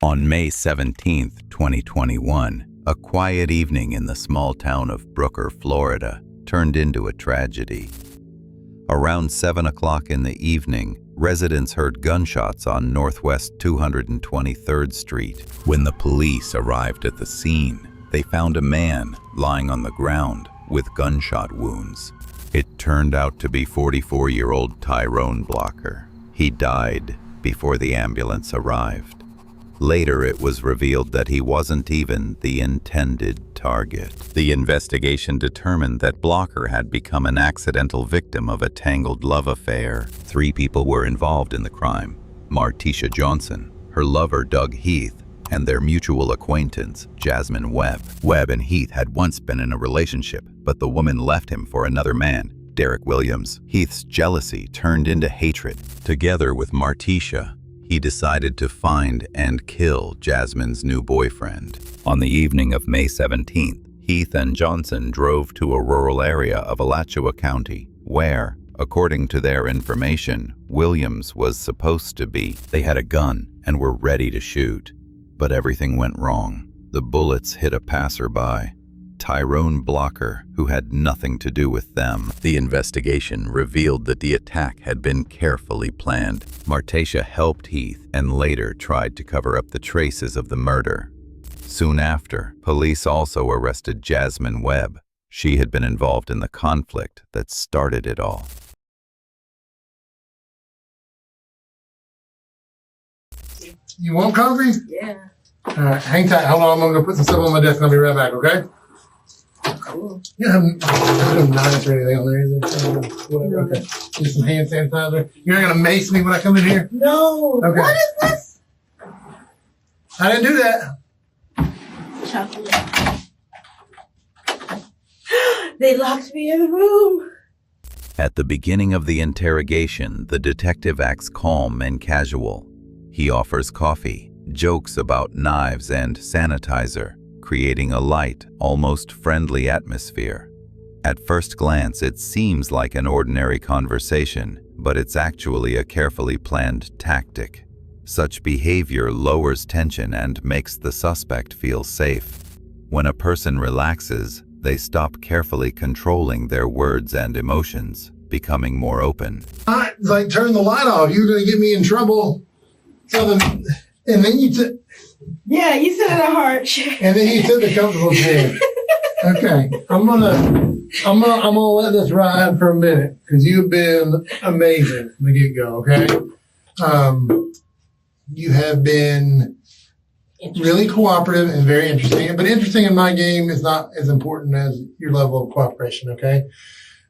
On May 17, 2021, a quiet evening in the small town of Brooker, Florida, turned into a tragedy. Around 7 o'clock in the evening, residents heard gunshots on Northwest 223rd Street. When the police arrived at the scene, they found a man lying on the ground with gunshot wounds. It turned out to be 44-year-old Tyrone Blocker. He died before the ambulance arrived. Later, it was revealed that he wasn't even the intended target. The investigation determined that Blocker had become an accidental victim of a tangled love affair. 3 people were involved in the crime: Martisha Johnson, her lover Doug Heath, and their mutual acquaintance, Jasmine Webb. Webb and Heath had once been in a relationship, but the woman left him for another man, Derek Williams. Heath's jealousy turned into hatred. Together with Martisha, he decided to find and kill Jasmine's new boyfriend. On the evening of May 17th, Heath and Johnson drove to a rural area of Alachua County, where, according to their information, Williams was supposed to be. They had a gun and were ready to shoot. But everything went wrong. The bullets hit a passerby, Tyrone Blocker, who had nothing to do with them. The investigation revealed that the attack had been carefully planned. Martisha helped Heath and later tried to cover up the traces of the murder. Soon after, police also arrested Jasmine Webb. She had been involved in the conflict that started it all. You want coffee? Yeah. All right, hang tight. Hold on, I'm going to go put some stuff on my desk and I'll be right back, okay? Cool. You don't have no knives or anything on there, is there? Whatever, okay. Just some hand sanitizer. You're not going to mace me when I come in here? No. Okay. What is this? I didn't do that. Chocolate. They locked me in the room. At the beginning of the interrogation, the detective acts calm and casual. He offers coffee, jokes about knives and sanitizer, creating a light, almost friendly atmosphere. At first glance, it seems like an ordinary conversation, but it's actually a carefully planned tactic. Such behavior lowers tension and makes the suspect feel safe. When a person relaxes, they stop carefully controlling their words and emotions, becoming more open. Like, turn the light off. You're going to get me in trouble. So and then you took... Yeah, you sit in a hard chair. And then you took the comfortable chair. Okay, I'm gonna let this ride for a minute because you've been amazing from the get-go. Okay, you have been really cooperative and very interesting. But interesting in my game is not as important as your level of cooperation. Okay,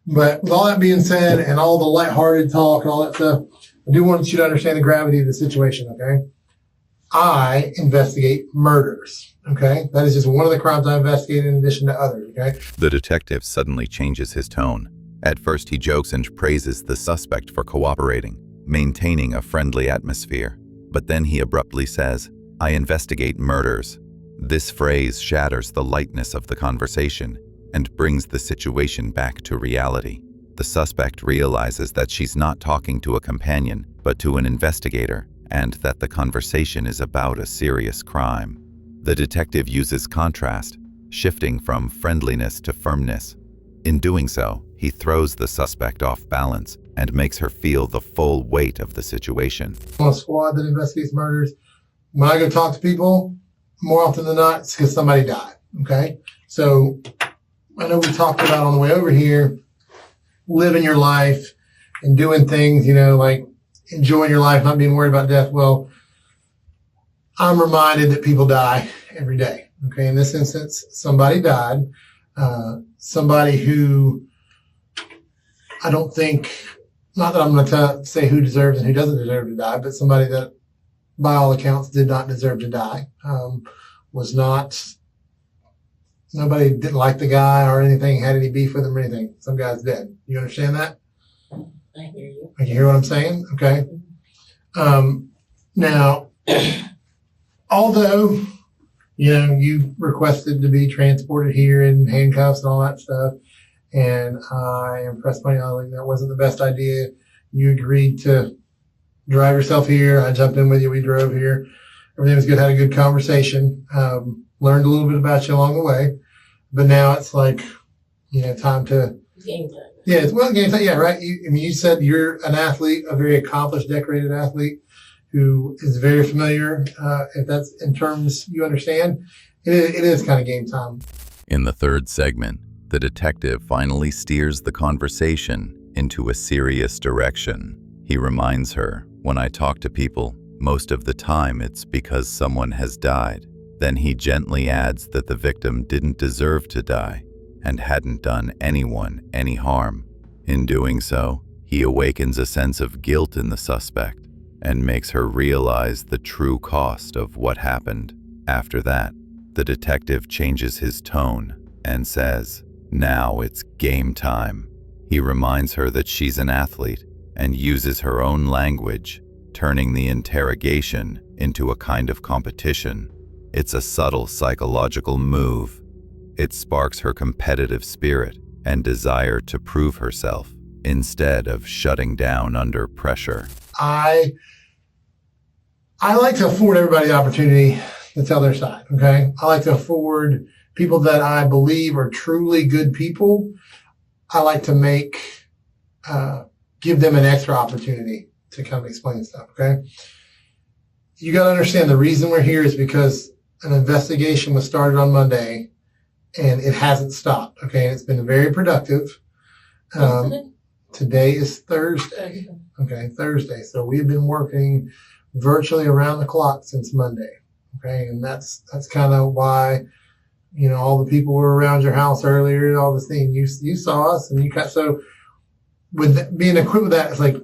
but with all that being said, and all the lighthearted talk and all that stuff, I do want you to understand the gravity of the situation. Okay. I investigate murders, okay? That is just one of the crimes I investigate in addition to others, okay? The detective suddenly changes his tone. At first, he jokes and praises the suspect for cooperating, maintaining a friendly atmosphere. But then he abruptly says, "I investigate murders." This phrase shatters the lightness of the conversation and brings the situation back to reality. The suspect realizes that she's not talking to a companion, but to an investigator, and that the conversation is about a serious crime. The detective uses contrast, shifting from friendliness to firmness. In doing so, he throws the suspect off balance and makes her feel the full weight of the situation. I'm on a squad that investigates murders. When I go talk to people, more often than not, it's because somebody died, okay? So I know we talked about on the way over here, living your life and doing things, like enjoying your life, not being worried about death. Well, I'm reminded that people die every day. Okay. In this instance, somebody died. Somebody who I don't think, not that I'm going to say who deserves and who doesn't deserve to die, but somebody that by all accounts did not deserve to die. Nobody didn't like the guy or anything, had any beef with him or anything. Some guy's dead. You understand that? I hear you. You hear what I'm saying? Okay. Now, although, you requested to be transported here in handcuffs and all that stuff, and I impressed my colleague that wasn't the best idea. You agreed to drive yourself here. I jumped in with you. We drove here. Everything was good. Had a good conversation. Learned a little bit about you along the way. But now it's like, time to Game time. Yeah, it's game time. Yeah, right. You said you're an athlete, a very accomplished, decorated athlete who is very familiar. If that's in terms you understand, it is kind of game time. In the third segment, the detective finally steers the conversation into a serious direction. He reminds her, "When I talk to people, most of the time it's because someone has died." Then he gently adds that the victim didn't deserve to die and hadn't done anyone any harm. In doing so, he awakens a sense of guilt in the suspect and makes her realize the true cost of what happened. After that, the detective changes his tone and says, "Now it's game time." He reminds her that she's an athlete and uses her own language, turning the interrogation into a kind of competition. It's a subtle psychological move. It sparks her competitive spirit and desire to prove herself instead of shutting down under pressure. I like to afford everybody the opportunity to tell their side, okay? I like to afford people that I believe are truly good people. I like to give them an extra opportunity to come explain stuff, okay? You got to understand the reason we're here is because an investigation was started on Monday and it hasn't stopped, okay? And it's been very productive. Today is Thursday. Okay, Thursday. So we've been working virtually around the clock since Monday. Okay, and that's kind of why, all the people were around your house earlier, all this thing. You saw us, and so with being equipped with that, it's like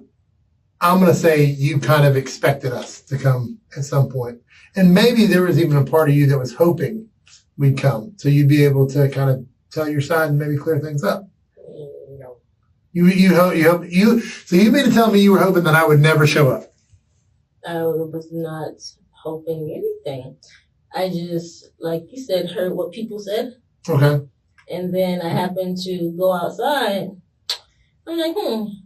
I'm going to say you kind of expected us to come at some point, and maybe there was even a part of you that was hoping we'd come, so you'd be able to kind of tell your side and maybe clear things up. No. So you mean to tell me you were hoping that I would never show up? I was not hoping anything. I just, like you said, heard what people said. Okay. And then I happened to go outside. I'm like,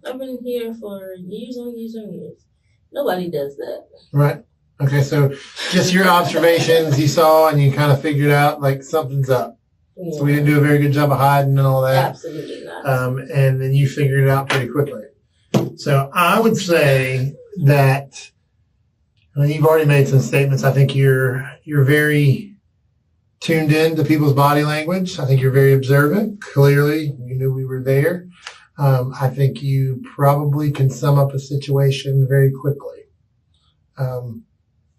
I've been here for years and years and years. Nobody does that. Right. Okay, so just your observations you saw and you kind of figured out like something's up. Yeah. So we didn't do a very good job of hiding and all that. Absolutely not. And then you figured it out pretty quickly. So I would say that you've already made some statements. I think you're very tuned in to people's body language. I think you're very observant. Clearly, you knew we were there. I think you probably can sum up a situation very quickly.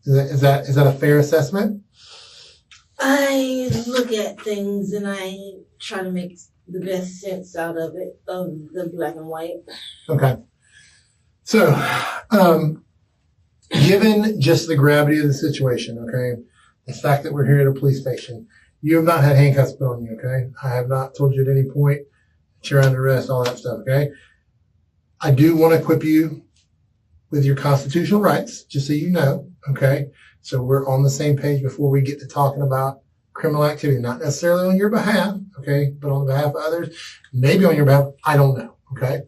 Is that a fair assessment? I look at things and I try to make the best sense out of it, of the black and white. Okay. So, given just the gravity of the situation, okay, the fact that we're here at a police station, you have not had handcuffs put on you, okay? I have not told you at any point that you're under arrest, all that stuff, okay? I do want to equip you with your constitutional rights, just so you know, okay? So we're on the same page before we get to talking about criminal activity, not necessarily on your behalf, okay, but on behalf of others, maybe on your behalf, I don't know, okay?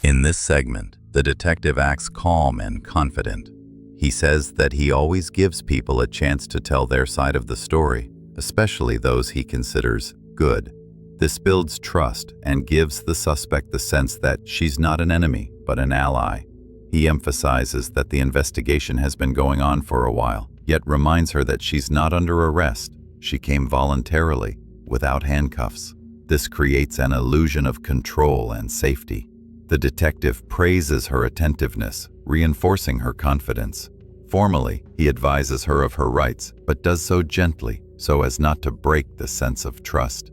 In this segment, the detective acts calm and confident. He says that he always gives people a chance to tell their side of the story, especially those he considers good. This builds trust and gives the suspect the sense that she's not an enemy, but an ally. He emphasizes that the investigation has been going on for a while, yet reminds her that she's not under arrest. She came voluntarily, without handcuffs. This creates an illusion of control and safety. The detective praises her attentiveness, reinforcing her confidence. Formally, he advises her of her rights, but does so gently, so as not to break the sense of trust.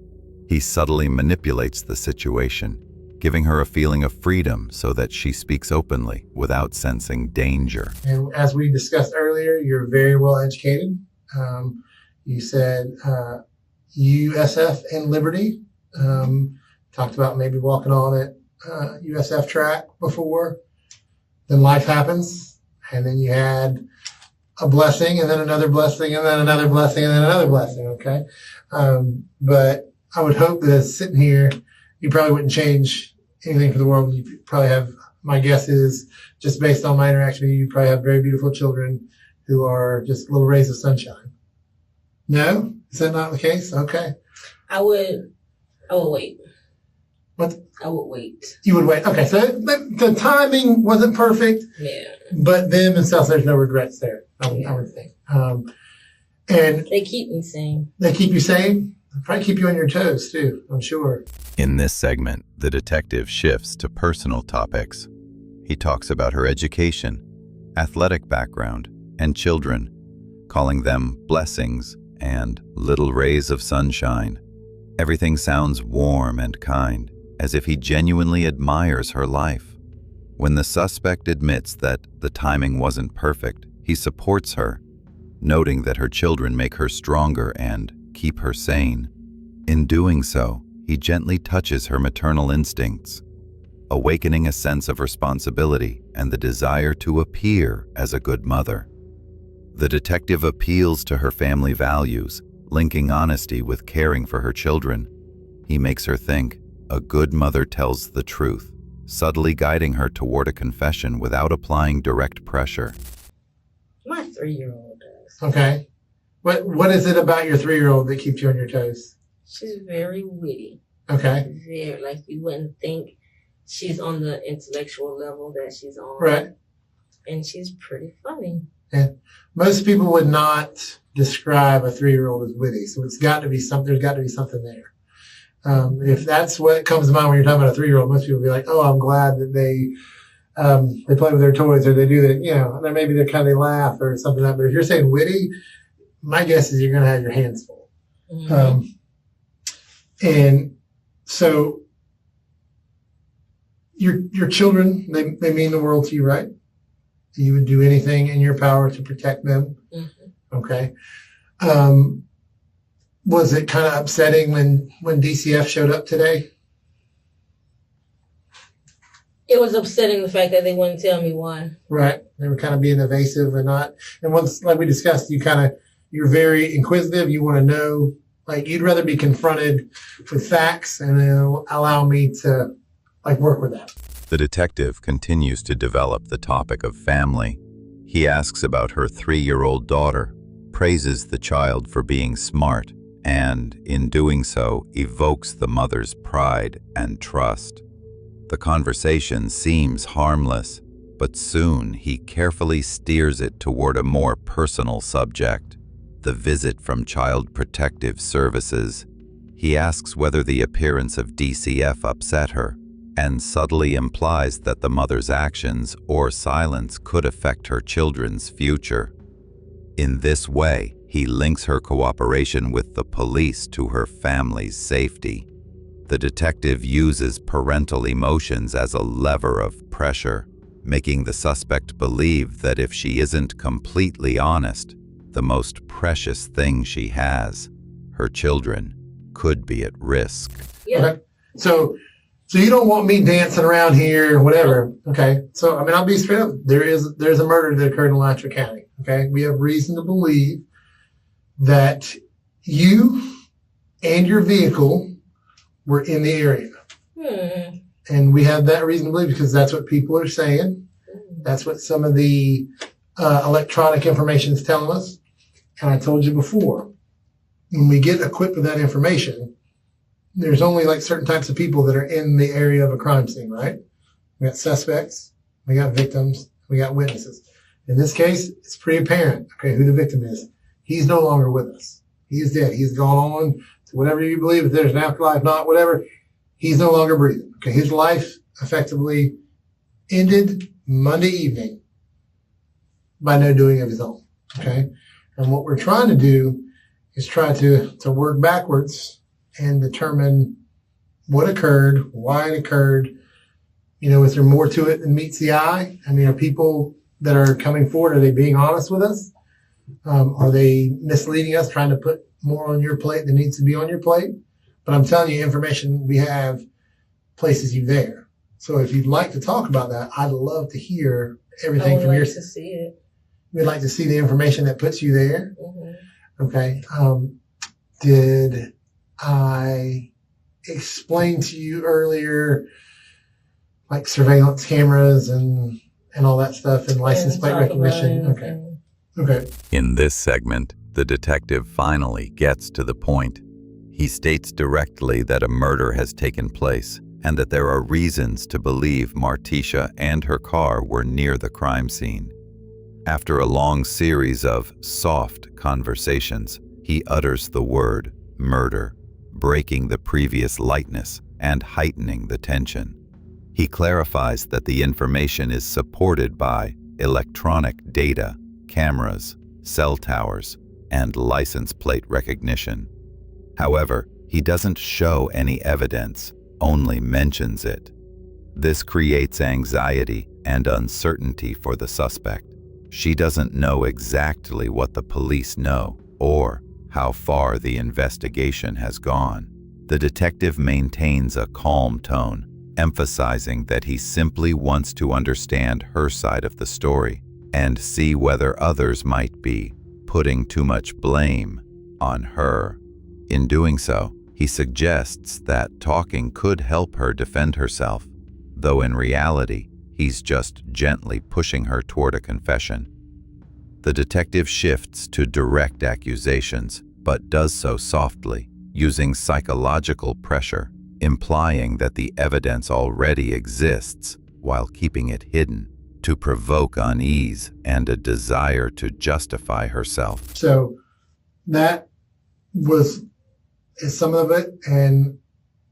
He subtly manipulates the situation, giving her a feeling of freedom so that she speaks openly without sensing danger. And as we discussed earlier, you're very well educated. You said USF and Liberty. Talked about maybe walking on it USF track before. Then life happens, and then you had a blessing, and then another blessing, and then another blessing, and then another blessing, okay? But I would hope that sitting here, you probably wouldn't change anything for the world. You probably have, my guess is, just based on my interaction with you, you probably have very beautiful children who are just little rays of sunshine. No? Is that not the case? Okay. I would wait. What? I would wait. You would wait. Okay, so the timing wasn't perfect. Yeah. But then themselves, there's no regrets there, I would think. And they keep me sane. They keep you sane? They probably keep you on your toes, too, I'm sure. In this segment, the detective shifts to personal topics. He talks about her education, athletic background, and children, calling them blessings and little rays of sunshine. Everything sounds warm and kind, as if he genuinely admires her life. When the suspect admits that the timing wasn't perfect, he supports her, noting that her children make her stronger and keep her sane. In doing so, he gently touches her maternal instincts, awakening a sense of responsibility and the desire to appear as a good mother. The detective appeals to her family values, linking honesty with caring for her children. He makes her think, a good mother tells the truth, subtly guiding her toward a confession without applying direct pressure. My 3-year-old does. Okay. What is it about your 3-year-old that keeps you on your toes? She's very witty. Okay. Very, like you wouldn't think she's on the intellectual level that she's on. Right. And she's pretty funny. Yeah. Most people would not describe a 3-year-old as witty, so there's got to be something there. If that's what comes to mind when you're talking about a 3-year-old, most people will be like, oh, I'm glad that they play with their toys, or they do that, and maybe they laugh or something like that. But if you're saying witty, my guess is you're going to have your hands full. Mm-hmm. And so your children, they mean the world to you, right? You would do anything in your power to protect them. Mm-hmm. Okay. Was it kind of upsetting when DCF showed up today? It was upsetting the fact that they wouldn't tell me why. Right. They were kind of being evasive and not. And once, like we discussed, you're very inquisitive. You want to know, like you'd rather be confronted with facts and then allow me to work with that. The detective continues to develop the topic of family. He asks about her 3-year-old daughter, praises the child for being smart, and, in doing so, evokes the mother's pride and trust. The conversation seems harmless, but soon he carefully steers it toward a more personal subject, the visit from Child Protective Services. He asks whether the appearance of DCF upset her, and subtly implies that the mother's actions or silence could affect her children's future. In this way, he links her cooperation with the police to her family's safety. The detective uses parental emotions as a lever of pressure, making the suspect believe that if she isn't completely honest, the most precious thing she has, her children, could be at risk. Yeah. Okay. So you don't want me dancing around here or whatever. Okay. So, I'll be straight up. There's a murder that occurred in Alachua County. Okay. We have reason to believe that you and your vehicle were in the area. And we have that reason to believe because that's what people are saying. That's what some of the electronic information is telling us. And I told you before, when we get equipped with that information, there's only certain types of people that are in the area of a crime scene, right? We got suspects, we got victims, we got witnesses. In this case, it's pretty apparent, okay, who the victim is. He's no longer with us. He is dead. He's gone on to whatever you believe, if there's an afterlife, not whatever. He's no longer breathing. Okay, his life effectively ended Monday evening by no doing of his own. Okay, and what we're trying to do is try to work backwards and determine what occurred, why it occurred. Is there more to it than meets the eye? Are people that are coming forward, are they being honest with us? Are they misleading us, trying to put more on your plate than needs to be on your plate? But I'm telling you, information we have places you there. So if you'd like to talk about that, I'd love to hear everything from your side. To see it. We'd like to see the information that puts you there. Mm-hmm. Okay. Did I explain to you earlier, surveillance cameras and all that stuff and license plate recognition? Okay. Okay. In this segment, the detective finally gets to the point. He states directly that a murder has taken place and that there are reasons to believe Martisha and her car were near the crime scene. After a long series of soft conversations, he utters the word murder, breaking the previous lightness and heightening the tension. He clarifies that the information is supported by electronic data, cameras, cell towers, and license plate recognition. However, he doesn't show any evidence, only mentions it. This creates anxiety and uncertainty for the suspect. She doesn't know exactly what the police know or how far the investigation has gone. The detective maintains a calm tone, emphasizing that he simply wants to understand her side of the story and see whether others might be putting too much blame on her. In doing so, he suggests that talking could help her defend herself, though in reality, he's just gently pushing her toward a confession. The detective shifts to direct accusations, but does so softly, using psychological pressure, implying that the evidence already exists while keeping it hidden, to provoke unease and a desire to justify herself. So that is some of it, and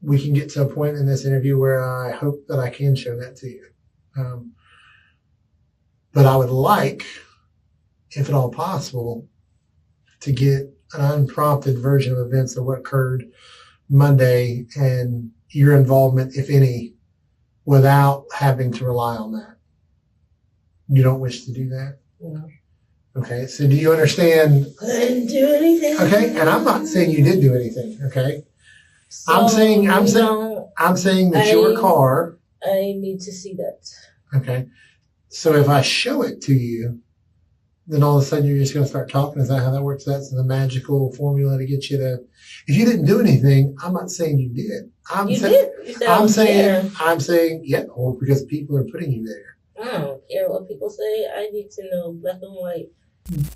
we can get to a point in this interview where I hope that I can show that to you. But I would like, if at all possible, to get an unprompted version of events of what occurred Monday and your involvement, if any, without having to rely on that. You don't wish to do that? No. Okay, so do you understand? I didn't do anything. Okay, and I'm not saying you did do anything, okay? So, I'm saying that your car. I need to see that. Okay. So if I show it to you, then all of a sudden you're just going to start talking. Is that how that works? That's the magical formula to get you to. If you didn't do anything, I'm not saying you did. You did. You said I'm saying, yeah, or because people are putting you there. I don't care what people say. I need to know black and white.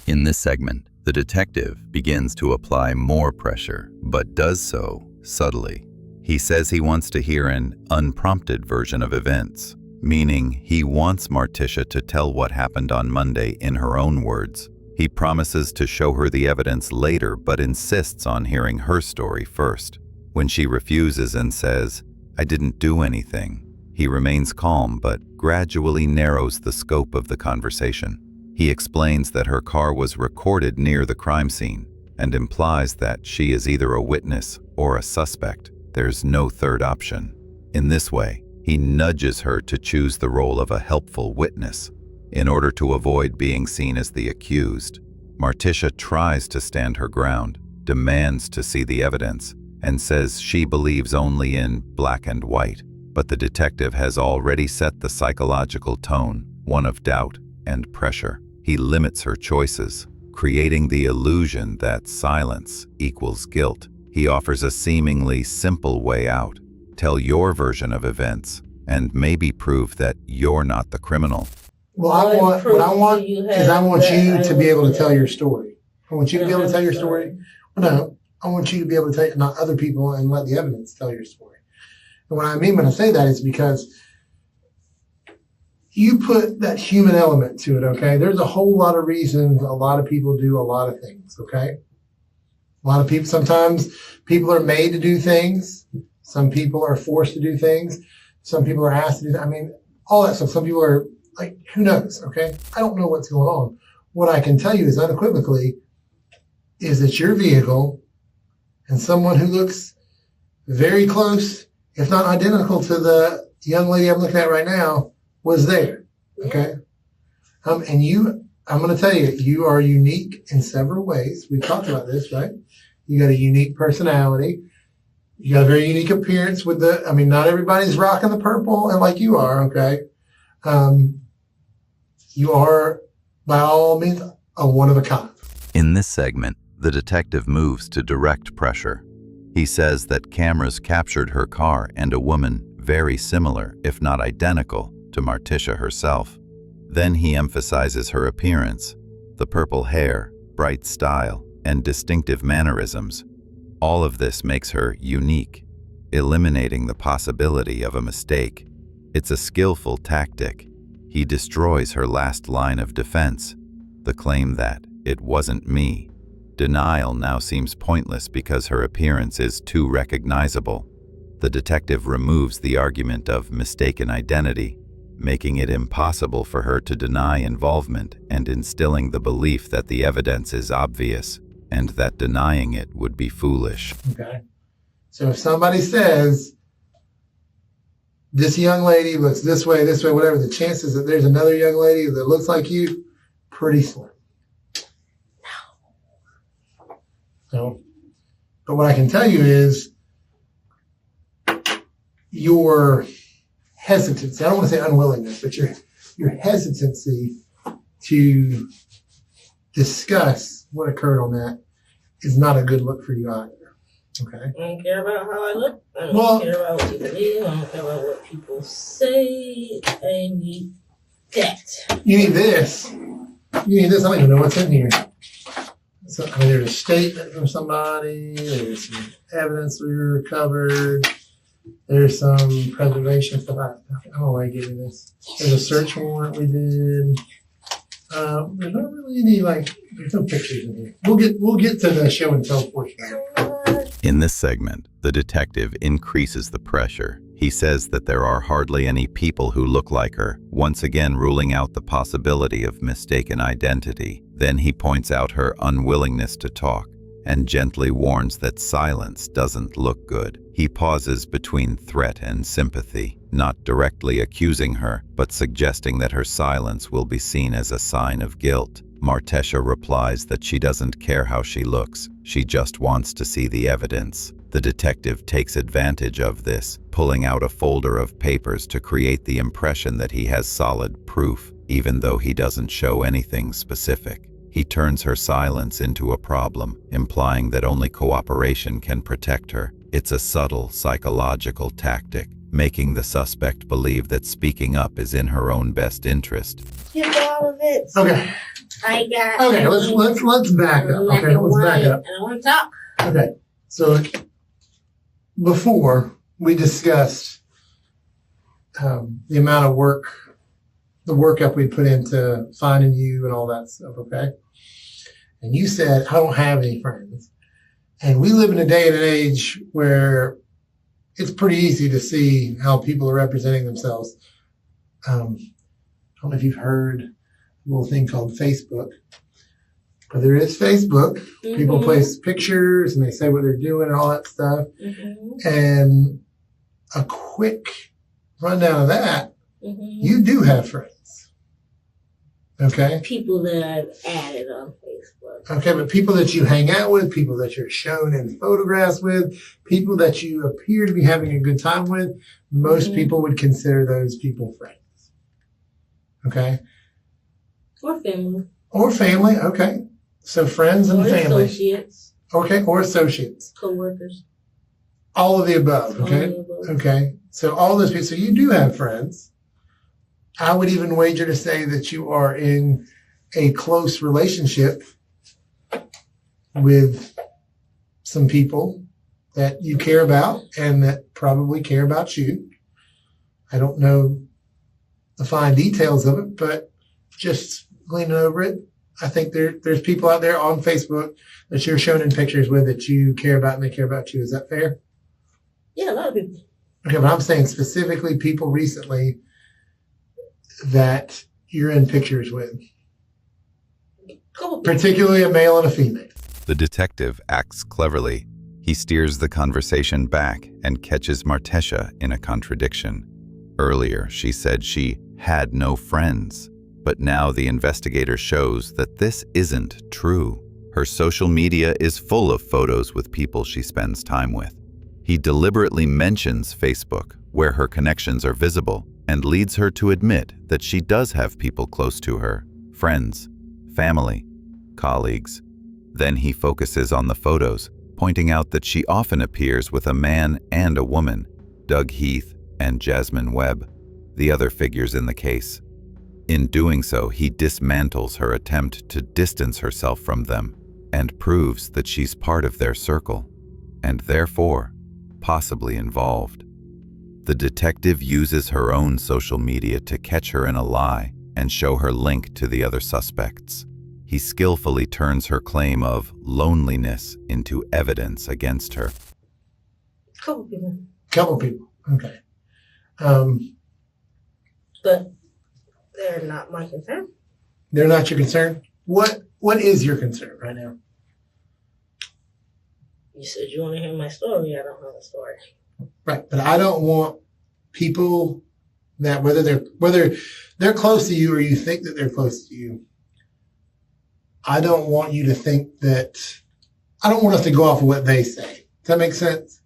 In this segment, the detective begins to apply more pressure, but does so subtly. He says he wants to hear an unprompted version of events, meaning he wants Martisha to tell what happened on Monday in her own words. He promises to show her the evidence later, but insists on hearing her story first. When she refuses and says, "I didn't do anything," he remains calm but gradually narrows the scope of the conversation. He explains that her car was recorded near the crime scene and implies that she is either a witness or a suspect. There's no third option. In this way, he nudges her to choose the role of a helpful witness in order to avoid being seen as the accused. Martisha tries to stand her ground, demands to see the evidence, and says she believes only in black and white. But the detective has already set the psychological tone, one of doubt and pressure. He limits her choices, creating the illusion that silence equals guilt. He offers a seemingly simple way out. Tell your version of events, and maybe prove that you're not the criminal. Well, what I want is I want you to be able to tell your story. I want you to be able to tell your story. Well, no, I want you to be able to tell, not other people, and let the evidence tell your story. And what I mean when I say that is because you put that human element to it, okay? There's a whole lot of reasons a lot of people do a lot of things, okay? A lot of people, sometimes people are made to do things. Some people are forced to do things. Some people are asked to do, I mean, all that stuff. Some people are like, who knows, okay? I don't know what's going on. What I can tell you is unequivocally is that your vehicle and someone who looks very close, if not identical to the young lady I'm looking at right now, was there, okay? And you, I'm going to tell you, you are unique in several ways. We've talked about this, right? You got a unique personality. You got a very unique appearance with not everybody's rocking the purple and like you are, okay? You are, by all means, a one of a kind. In this segment, the detective moves to direct pressure. He says that cameras captured her car and a woman very similar, if not identical, to Martisha herself. Then he emphasizes her appearance. The purple hair, bright style, and distinctive mannerisms. All of this makes her unique, eliminating the possibility of a mistake. It's a skillful tactic. He destroys her last line of defense, the claim that it wasn't me. Denial now seems pointless because her appearance is too recognizable. The detective removes the argument of mistaken identity, making it impossible for her to deny involvement and instilling the belief that the evidence is obvious and that denying it would be foolish. Okay. So if somebody says, this young lady looks this way, whatever, the chances that there's another young lady that looks like you, pretty slim. So, but what I can tell you is your hesitancy, I don't want to say unwillingness, but your hesitancy to discuss what occurred on that is not a good look for you either. Okay. I don't care about how I look. I don't care about what people do. I don't care about what people say. I need that. You need this. You need this. I don't even know what's in here. So, I mean, there's a statement from somebody. There's some evidence we recovered. There's some preservation stuff. I don't know why I gave you this. There's a search warrant we did. There's not really any, there's no pictures in here. We'll get to the show and tell portion of it. In this segment, the detective increases the pressure. He says that there are hardly any people who look like her, once again ruling out the possibility of mistaken identity. Then he points out her unwillingness to talk and gently warns that silence doesn't look good. He pauses between threat and sympathy, not directly accusing her, but suggesting that her silence will be seen as a sign of guilt. Martesha replies that she doesn't care how she looks, she just wants to see the evidence. The detective takes advantage of this, pulling out a folder of papers to create the impression that he has solid proof, even though he doesn't show anything specific. He turns her silence into a problem, implying that only cooperation can protect her. It's a subtle psychological tactic, making the suspect believe that speaking up is in her own best interest. Get all of it. Okay. I got. Okay. Let's back up. Okay. Let's back up. And I want to talk. Okay. So before we discussed the amount of work, the workup we put into finding you and all that stuff. Okay. And you said, I don't have any friends. And we live in a day and an age where it's pretty easy to see how people are representing themselves. I don't know if you've heard a little thing called Facebook, but there is Facebook. Mm-hmm. People post pictures and they say what they're doing and all that stuff. Mm-hmm. And a quick rundown of that, you do have friends. Okay. People that I've added on Facebook. Okay, but people that you hang out with, people that you're shown in photographs with, people that you appear to be having a good time with, most people would consider those people friends. Okay? Or family. Or family, okay. So friends and family. Associates. Okay, or associates. Co-workers. All of the above, okay? Okay. So all those people, so you do have friends. I would even wager to say that you are in a close relationship with some people that you care about and that probably care about you. I don't know the fine details of it, but just gleaning over it, I think there's people out there on Facebook that you're shown in pictures with that you care about and they care about you. Is that fair? Yeah, a lot of people. Okay, but I'm saying specifically people recently that you're in pictures with. Particularly a male and a female. The detective acts cleverly. He steers the conversation back and catches Martesha in a contradiction. Earlier, she said she had no friends, but now the investigator shows that this isn't true. Her social media is full of photos with people she spends time with. He deliberately mentions Facebook, where her connections are visible, and leads her to admit that she does have people close to her, friends, family, colleagues. Then he focuses on the photos, pointing out that she often appears with a man and a woman, Doug Heath and Jasmine Webb, the other figures in the case. In doing so, he dismantles her attempt to distance herself from them and proves that she's part of their circle, and therefore, possibly involved. The detective uses her own social media to catch her in a lie and show her link to the other suspects. He skillfully turns her claim of loneliness into evidence against her. Couple people. Okay. But they're not my concern. They're not your concern? What is your concern right now? You said you want to hear my story. I don't have a story. Right, but I don't want people that whether they're close to you or you think that they're close to you. I don't want you to think that. I don't want us to go off of what they say. Does that make sense?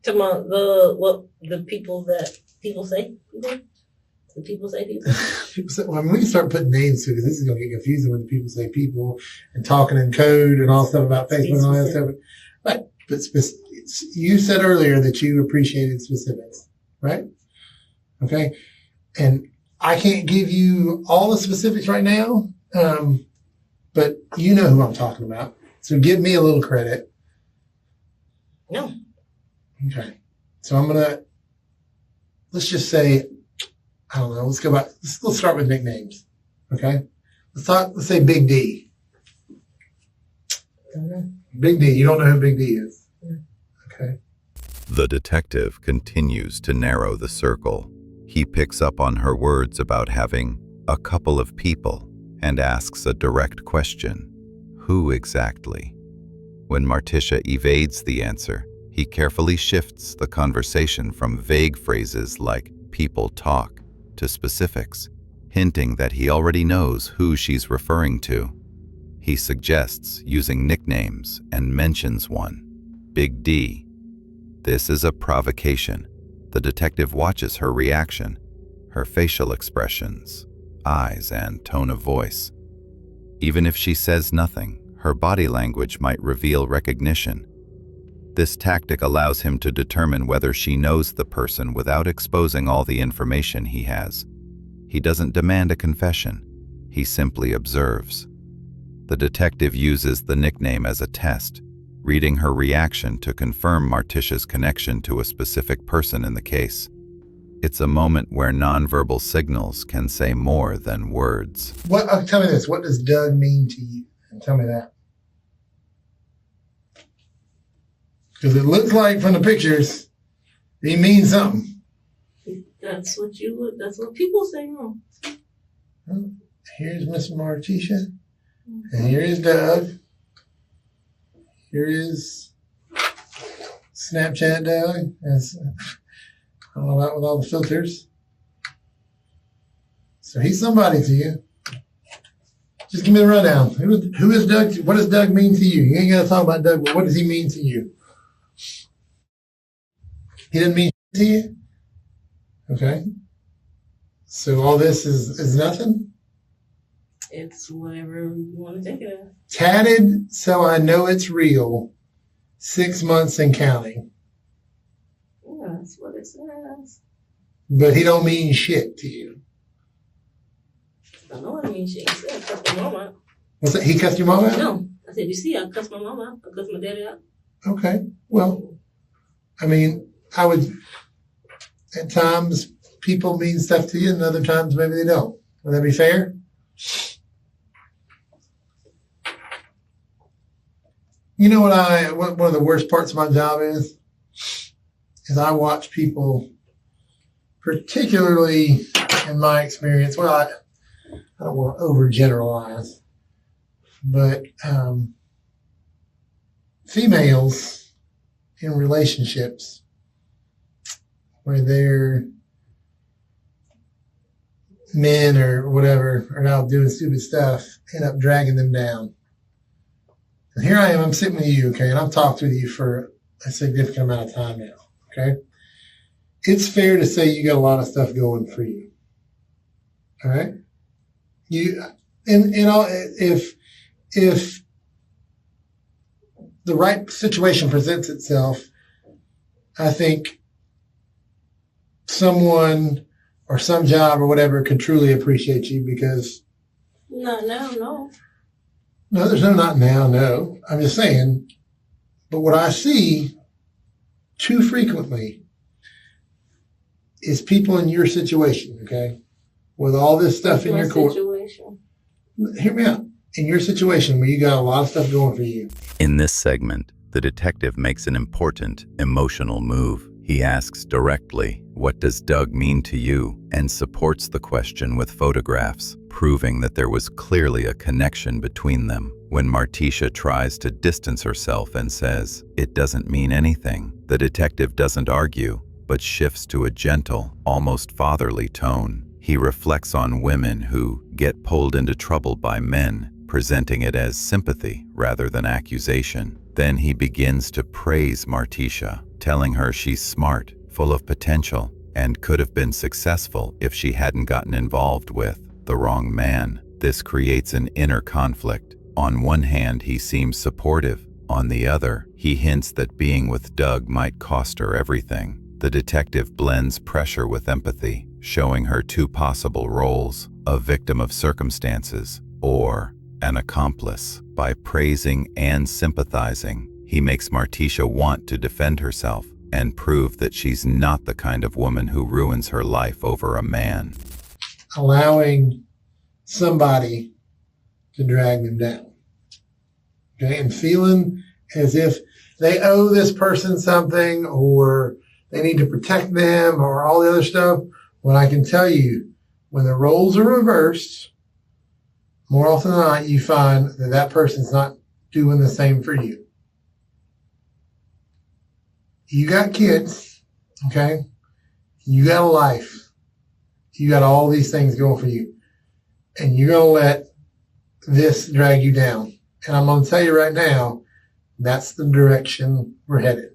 Talking about the people that people say. The people say people. People say, well, I mean, we can start putting names to it because this is going to get confusing when the people say people and talking in code and all stuff about Facebook and all that stuff. Right. But you said earlier that you appreciated specifics, right? Okay. And I can't give you all the specifics right now, but you know who I'm talking about. So give me a little credit. No. Okay. So let's just say, I don't know. Let's go back. Let's start with nicknames. Okay. Let's say Big D. Big D. You don't know who Big D is. Okay. The detective continues to narrow the circle. He picks up on her words about having a couple of people and asks a direct question. Who exactly? When Martisha evades the answer, he carefully shifts the conversation from vague phrases like people talk to specifics, hinting that he already knows who she's referring to. He suggests using nicknames and mentions one, Big D. This is a provocation. The detective watches her reaction, her facial expressions, eyes, and tone of voice. Even if she says nothing, her body language might reveal recognition. This tactic allows him to determine whether she knows the person without exposing all the information he has. He doesn't demand a confession. He simply observes. The detective uses the nickname as a test, reading her reaction to confirm Martisha's connection to a specific person in the case. It's a moment where nonverbal signals can say more than words. Tell me this. What does Doug mean to you? And tell me that. Because it looks like from the pictures, he means something. That's what people say wrong. Well, here's Miss Martisha. And here is Doug. Here is Snapchat Doug. I don't know about with all the filters. So he's somebody to you. Just give me the rundown. Who is Doug? What does Doug mean to you? You ain't got to talk about Doug, but what does he mean to you? He doesn't mean to you? Okay. So all this is nothing? It's whatever you want to take it as. Tatted so I know it's real. 6 months and counting. Yeah, that's what it says. But he don't mean shit to you. I don't know what it means. Shit. He said I cussed my mom out. What's that? He cussed your mom out? No. I said, you see, I cussed my mom out. I cussed my daddy out. Okay. Well, I mean, I would, at times, people mean stuff to you, and other times maybe they don't. Would that be fair? You know what one of the worst parts of my job is I watch people, particularly in my experience, well, I don't want to overgeneralize, but females in relationships where their men or whatever are out doing stupid stuff end up dragging them down. And here I am, I'm sitting with you, okay, and I've talked with you for a significant amount of time now, okay? It's fair to say you got a lot of stuff going for you, all right? If the right situation presents itself, I think someone or some job or whatever could truly appreciate you because Not now, no. no, there's no not now, no. I'm just saying, but what I see too frequently is people in your situation, okay, with all this stuff in your court. Situation. Hear me out. In your situation where you got a lot of stuff going for you. In this segment, the detective makes an important emotional move. He asks directly, "What does Doug mean to you?" and supports the question with photographs, proving that there was clearly a connection between them. When Martisha tries to distance herself and says, "It doesn't mean anything," the detective doesn't argue, but shifts to a gentle, almost fatherly tone. He reflects on women who get pulled into trouble by men, presenting it as sympathy rather than accusation. Then he begins to praise Martisha, telling her she's smart, full of potential, and could have been successful if she hadn't gotten involved with the wrong man. This creates an inner conflict. On one hand, he seems supportive. On the other, he hints that being with Doug might cost her everything. The detective blends pressure with empathy, showing her two possible roles: a victim of circumstances or an accomplice. By praising and sympathizing, he makes Martisha want to defend herself and prove that she's not the kind of woman who ruins her life over a man. Allowing somebody to drag them down. Okay, and feeling as if they owe this person something or they need to protect them or all the other stuff. When I can tell you, when the roles are reversed, more often than not, you find that that person's not doing the same for you. You got kids, okay? You got a life. You got all these things going for you. And you're going to let this drag you down. And I'm going to tell you right now, that's the direction we're headed.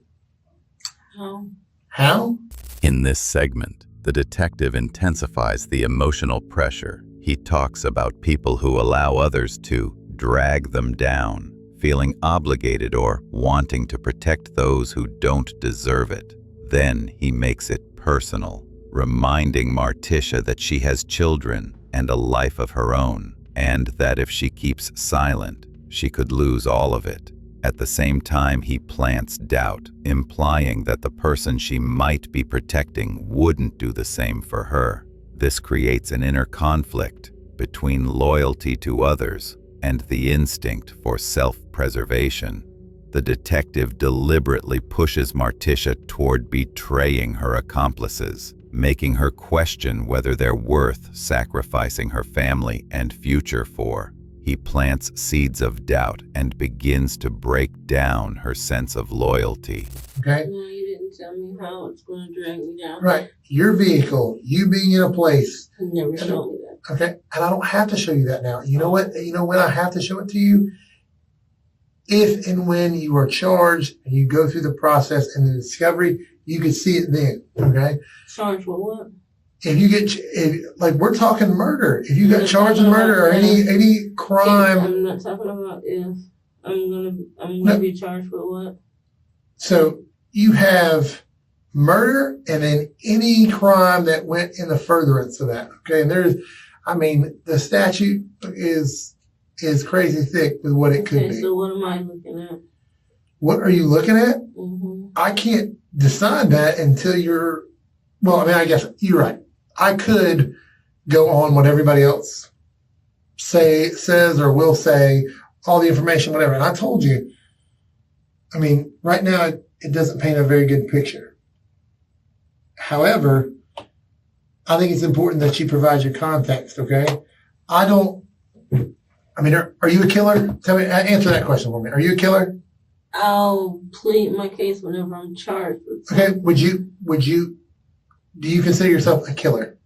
How? In this segment, the detective intensifies the emotional pressure. He talks about people who allow others to drag them down, feeling obligated or wanting to protect those who don't deserve it. Then he makes it personal, reminding Martisha that she has children and a life of her own, and that if she keeps silent, she could lose all of it. At the same time, he plants doubt, implying that the person she might be protecting wouldn't do the same for her. This creates an inner conflict between loyalty to others and the instinct for self-preservation. The detective deliberately pushes Martisha toward betraying her accomplices, making her question whether they're worth sacrificing her family and future for. He plants seeds of doubt and begins to break down her sense of loyalty. Okay? No, you didn't tell me how it's going to drag me down. Right. Your vehicle, you being in a place. You never showed me that. Okay? And I don't have to show you that now. You know what? You know when I have to show it to you? If and when you are charged and you go through the process and the discovery, you can see it then. Okay? Charged for what? If you get, like we're talking murder, if you got charged with murder or any crime. I'm not talking about if. I'm gonna be charged for what? So you have murder and then any crime that went in the furtherance of that. Okay. And the statute is crazy thick with what it could be. So what am I looking at? What are you looking at? Mm-hmm. I can't decide that until I guess you're right. I could go on what everybody else says or will say, all the information, whatever. And I told you, right now it doesn't paint a very good picture. However, I think it's important that you provide your context, okay? Are you a killer? Tell me, answer that question for me. Are you a killer? I'll plead my case whenever I'm charged with something. Okay, do you consider yourself a killer?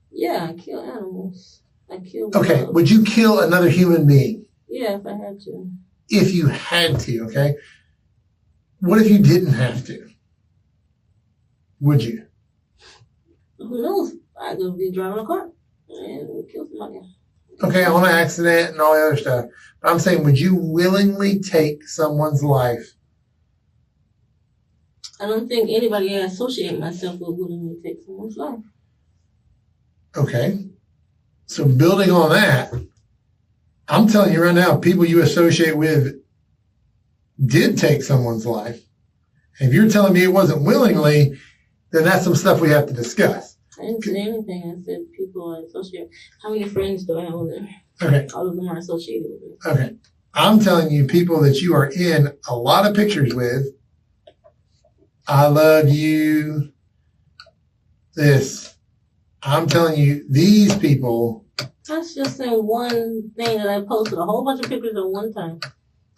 Yeah, I kill animals. I kill Okay, dogs. would you kill another human being? Yeah, if I had to. If you had to, okay? What if you didn't have to? Would you? Who knows? I could be driving a car and kill somebody. Okay, on an accident and all the other stuff. But I'm saying, would you willingly take someone's life? I don't think anybody I associate myself with willingly take someone's life. Okay. So building on that, I'm telling you right now, people you associate with did take someone's life. If you're telling me it wasn't willingly, then that's some stuff we have to discuss. I didn't say anything. I said people are associated. How many friends do I have on there? Okay. All of them are associated with it. Okay. I'm telling you, people that you are in a lot of pictures with, I love you, this. I'm telling you, these people. That's just in one thing that I posted a whole bunch of pictures at one time.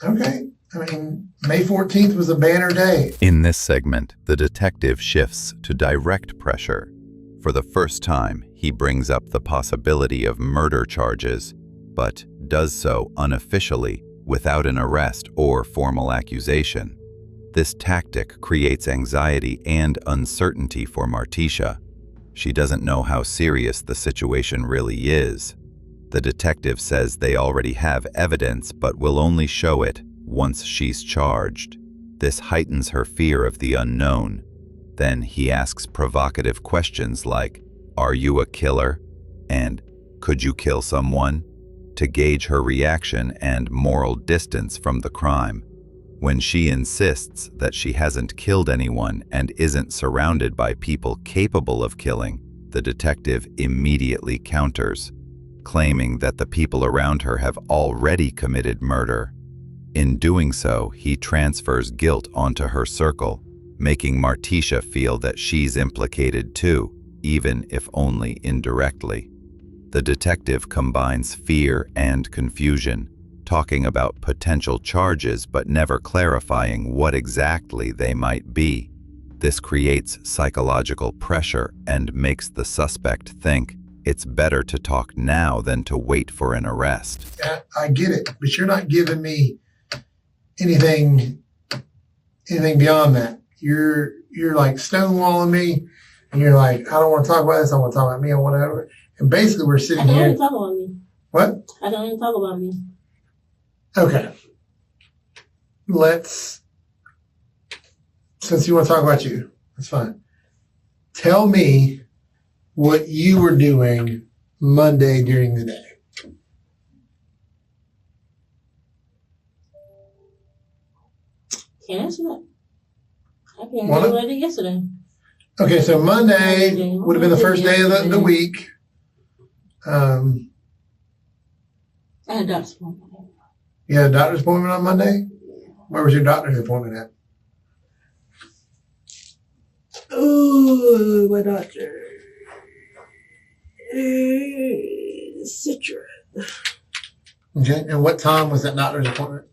Okay. I mean, May 14th was a banner day. In this segment, the detective shifts to direct pressure. For the first time, he brings up the possibility of murder charges, but does so unofficially, without an arrest or formal accusation. This tactic creates anxiety and uncertainty for Martisha. She doesn't know how serious the situation really is. The detective says they already have evidence but will only show it once she's charged. This heightens her fear of the unknown. Then he asks provocative questions like, "Are you a killer?" and "Could you kill someone?" to gauge her reaction and moral distance from the crime. When she insists that she hasn't killed anyone and isn't surrounded by people capable of killing, the detective immediately counters, claiming that the people around her have already committed murder. In doing so, he transfers guilt onto her circle, making Martisha feel that she's implicated too, even if only indirectly. The detective combines fear and confusion, talking about potential charges but never clarifying what exactly they might be. This creates psychological pressure and makes the suspect think it's better to talk now than to wait for an arrest. I get it, but you're not giving me anything beyond that. You're like stonewalling me, and you're like, I don't want to talk about this. I want to talk about me or whatever. And basically, we're sitting I don't here. even talk about me. What? I don't even talk about me. Okay. Since you want to talk about you, that's fine. Tell me what you were doing Monday during the day. Can't answer that. I can't remember what I did yesterday. Okay, so Monday would have been the first day of the week. I had a doctor's appointment. You had a doctor's appointment on Monday? Where was your doctor's appointment at? Oh, my doctor. Citron. Okay, and what time was that doctor's appointment?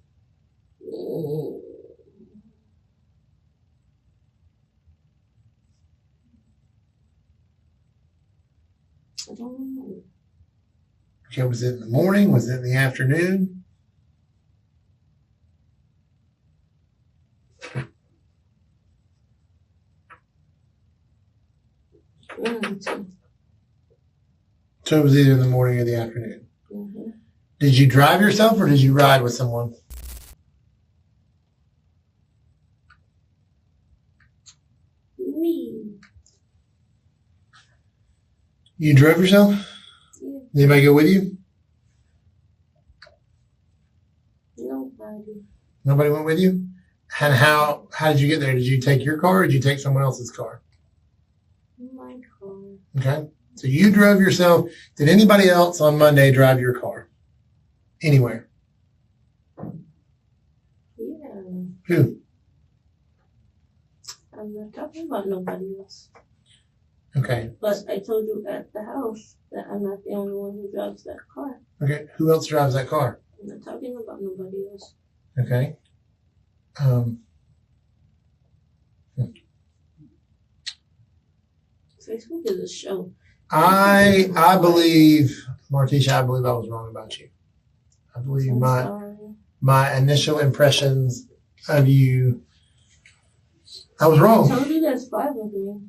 I don't know. Okay, was it in the morning? Was it in the afternoon? So it was either in the morning or the afternoon. Mm-hmm. Did you drive yourself or did you ride with someone? Me. You drove yourself? Yeah. Did anybody go with you? Nobody. Nobody went with you? And how did you get there? Did you take your car or did you take someone else's car? My car. Okay. So you drove yourself. Did anybody else on Monday drive your car? Anywhere? Yeah. Who? I'm not talking about nobody else. Okay. But I told you at the house that I'm not the only one who drives that car. Okay. Who else drives that car? I'm not talking about nobody else. Okay. Facebook is a show. I believe, Martisha, I believe I was wrong about you. I believe I'm my sorry. my initial impressions of you, I was I wrong. told you there's 5 of me.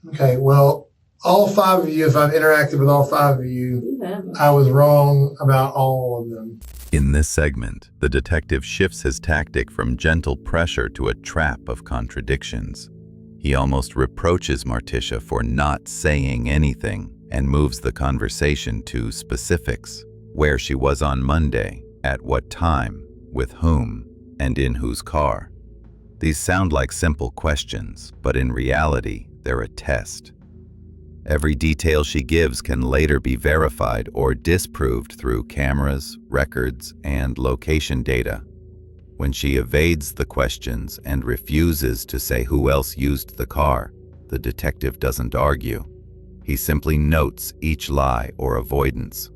Okay, well, all 5 of you, if I've interacted with all 5 of you, You haven't. I was wrong about all of them. In this segment, the detective shifts his tactic from gentle pressure to a trap of contradictions. He almost reproaches Martisha for not saying anything, and moves the conversation to specifics: where she was on Monday, at what time, with whom, and in whose car. These sound like simple questions, but in reality, they're a test. Every detail she gives can later be verified or disproved through cameras, records, and location data. When she evades the questions and refuses to say who else used the car, the detective doesn't argue. He simply notes each lie or avoidance.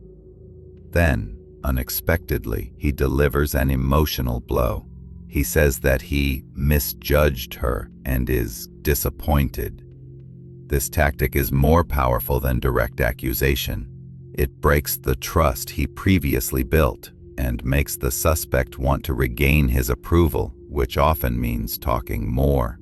Then, unexpectedly, he delivers an emotional blow. He says that he misjudged her and is disappointed. This tactic is more powerful than direct accusation. It breaks the trust he previously built and makes the suspect want to regain his approval, which often means talking more.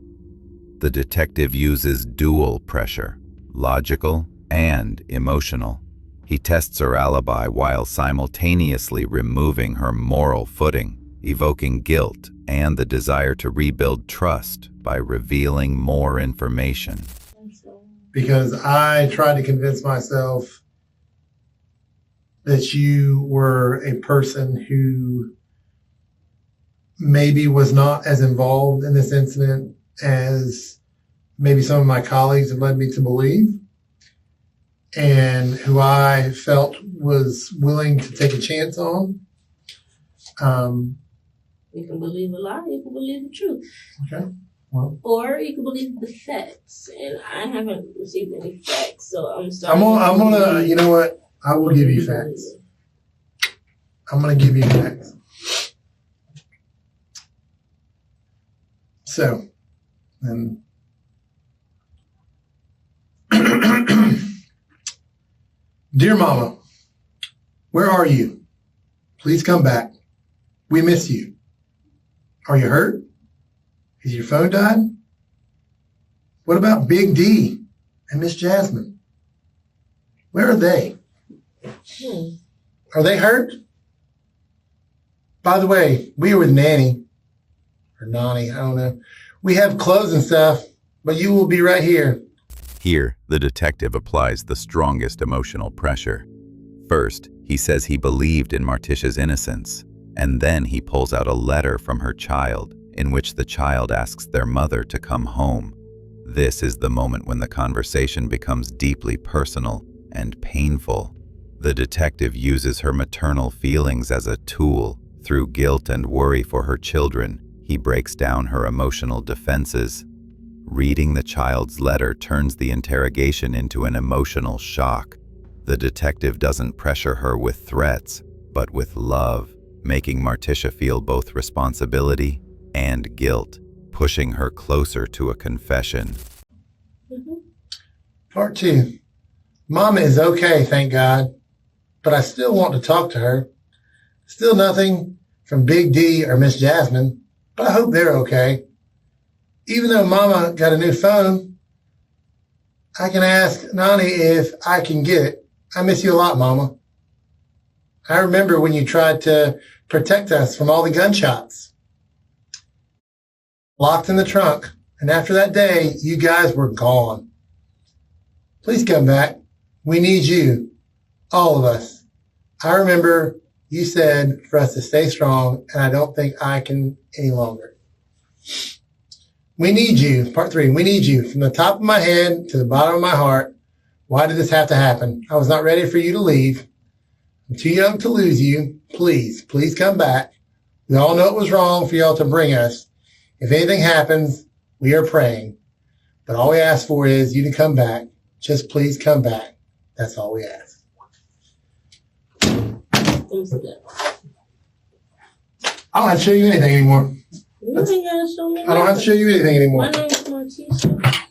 The detective uses dual pressure, logical and emotional. He tests her alibi while simultaneously removing her moral footing, evoking guilt and the desire to rebuild trust by revealing more information. Because I tried to convince myself that you were a person who maybe was not as involved in this incident as maybe some of my colleagues have led me to believe, and who I felt was willing to take a chance on. You can believe a lie, you can believe the truth. Okay. Well, or you can believe the facts. And I haven't received any facts, so I'm sorry. I'm gonna, you know what? I will give you facts. I'm gonna give you facts. So, and dear Mama, where are you? Please come back. We miss you. Are you hurt? Has your phone died? What about Big D and Miss Jasmine? Where are they? Are they hurt? By the way, we are with Nanny, or Nani, I don't know. We have clothes and stuff, but you will be right here. Here, the detective applies the strongest emotional pressure. First, he says he believed in Martisha's innocence, and then he pulls out a letter from her child, in which the child asks their mother to come home. This is the moment when the conversation becomes deeply personal and painful. The detective uses her maternal feelings as a tool. Through guilt and worry for her children, he breaks down her emotional defenses. Reading the child's letter turns the interrogation into an emotional shock. The detective doesn't pressure her with threats, but with love, making Martisha feel both responsibility and guilt, pushing her closer to a confession. Part 2. Mama is okay, thank God, but I still want to talk to her. Still nothing from Big D or Miss Jasmine, but I hope they're okay. Even though Mama got a new phone, I can ask Nani if I can get it. I miss you a lot, Mama. I remember when you tried to protect us from all the gunshots. Locked in the trunk, and after that day, you guys were gone. Please come back. We need you, all of us. I remember you said for us to stay strong, and I don't think I can any longer. We need you. Part 3, we need you. From the top of my head to the bottom of my heart. Why did this have to happen? I was not ready for you to leave. I'm too young to lose you. Please, please come back. We all know it was wrong for y'all to bring us. If anything happens, we are praying. But all we ask for is you to come back. Just please come back. That's all we ask. I don't have to show you anything anymore. You ain't gotta show me I don't have to show you anything anymore. My name's Martisha.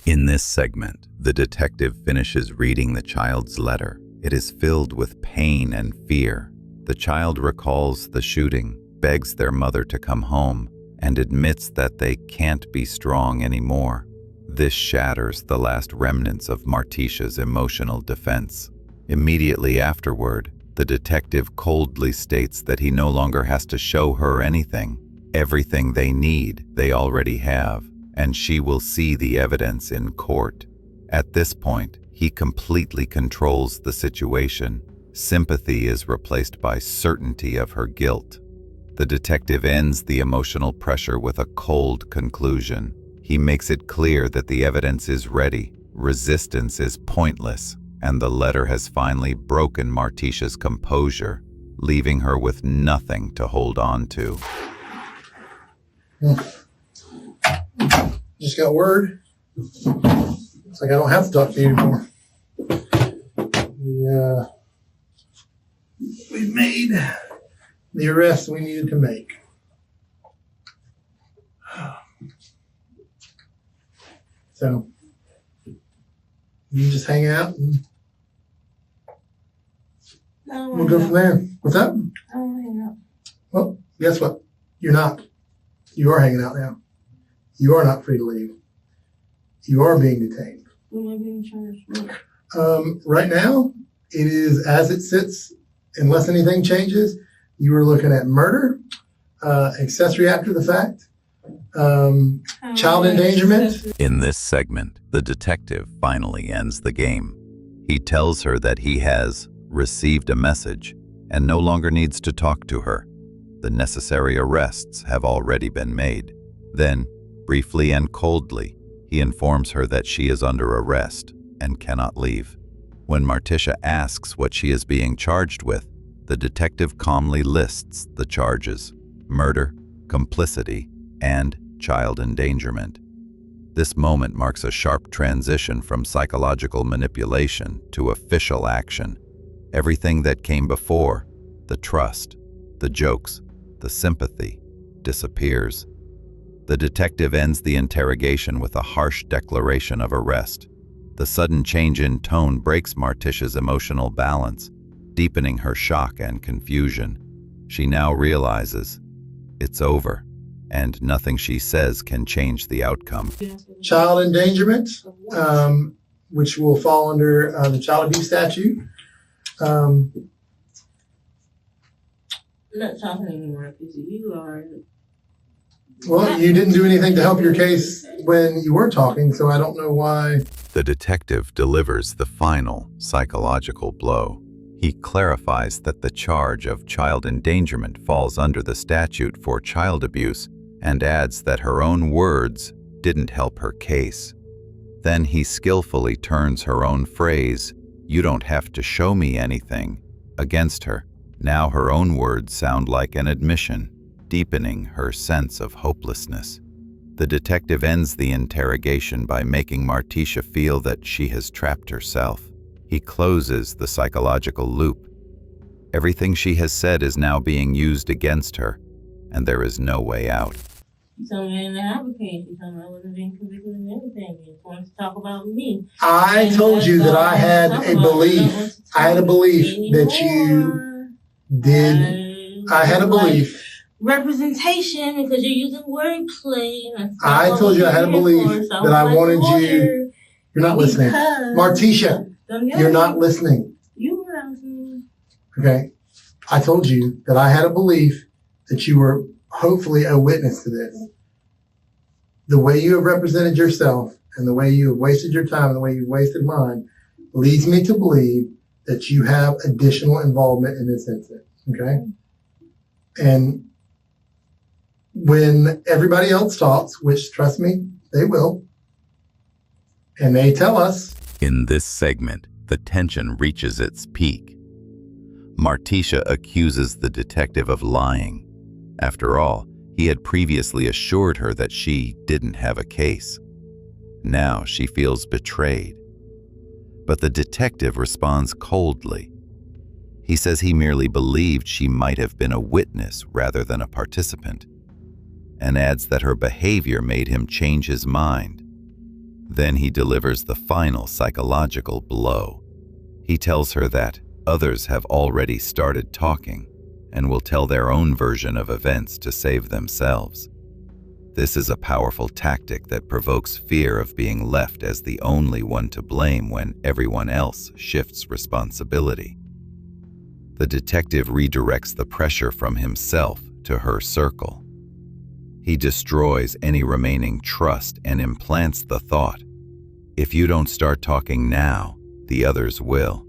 In this segment, the detective finishes reading the child's letter. It is filled with pain and fear. The child recalls the shooting, begs their mother to come home, and admits that they can't be strong anymore. This shatters the last remnants of Martisha's emotional defense. Immediately afterward, the detective coldly states that he no longer has to show her anything. Everything they need, they already have. and she will see the evidence in court. At this point, he completely controls the situation. Sympathy is replaced by certainty of her guilt. The detective ends the emotional pressure with a cold conclusion. He makes it clear that the evidence is ready, resistance is pointless, and the letter has finally broken Marticia's composure, leaving her with nothing to hold on to. Just got word. It's like I don't have to talk to you anymore. We made the arrest we needed to make. So you just hang out and we'll go from there. What's up? I don't hang out. Well, guess what? You're not. You are hanging out now. You are not free to leave. You are being detained. What am I being charged with? Right now, it is as it sits, unless anything changes. You are looking at murder, accessory after the fact, child endangerment. In this segment, the detective finally ends the game. He tells her that he has received a message and no longer needs to talk to her. The necessary arrests have already been made. Then, briefly and coldly, he informs her that she is under arrest and cannot leave. When Marticia asks what she is being charged with, the detective calmly lists the charges: murder, complicity, and child endangerment. This moment marks a sharp transition from psychological manipulation to official action. Everything that came before, the trust, the jokes, the sympathy, disappears. The detective ends the interrogation with a harsh declaration of arrest. The sudden change in tone breaks Marticia's emotional balance, deepening her shock and confusion. She now realizes it's over, and nothing she says can change the outcome. Child endangerment, which will fall under the child abuse statute. I'm not talking anymore because you are. Well, you didn't do anything to help your case when you were talking, so I don't know why. The detective delivers the final psychological blow. He clarifies that the charge of child endangerment falls under the statute for child abuse and adds that her own words didn't help her case. Then he skillfully turns her own phrase, "You don't have to show me anything," against her. Now her own words sound like an admission, deepening her sense of hopelessness. The detective ends the interrogation by making Marticia feel that she has trapped herself. He closes the psychological loop. Everything she has said is now being used against her, and there is no way out. You told me I didn't have a case. You told me I wasn't being convicted of anything. You just wanted to talk about me. I told you that I had a belief. I had a belief that you did. I had a belief. Representation, because you're using wordplay. I told you I had a belief that I wanted you. You're not listening. Marticia, you're not listening. You were listening. Okay. I told you that I had a belief that you were hopefully a witness to this. The way you have represented yourself and the way you have wasted your time and the way you've wasted mine leads me to believe that you have additional involvement in this incident. Okay. And when everybody else talks, which trust me, they will, and they tell us. In this segment, the tension reaches its peak. Marticia accuses the detective of lying. After all, he had previously assured her that she didn't have a case. Now she feels betrayed. But the detective responds coldly. He says he merely believed she might have been a witness rather than a participant, and adds that her behavior made him change his mind. Then he delivers the final psychological blow. He tells her that others have already started talking and will tell their own version of events to save themselves. This is a powerful tactic that provokes fear of being left as the only one to blame when everyone else shifts responsibility. The detective redirects the pressure from himself to her circle. He destroys any remaining trust and implants the thought, if you don't start talking now, the others will,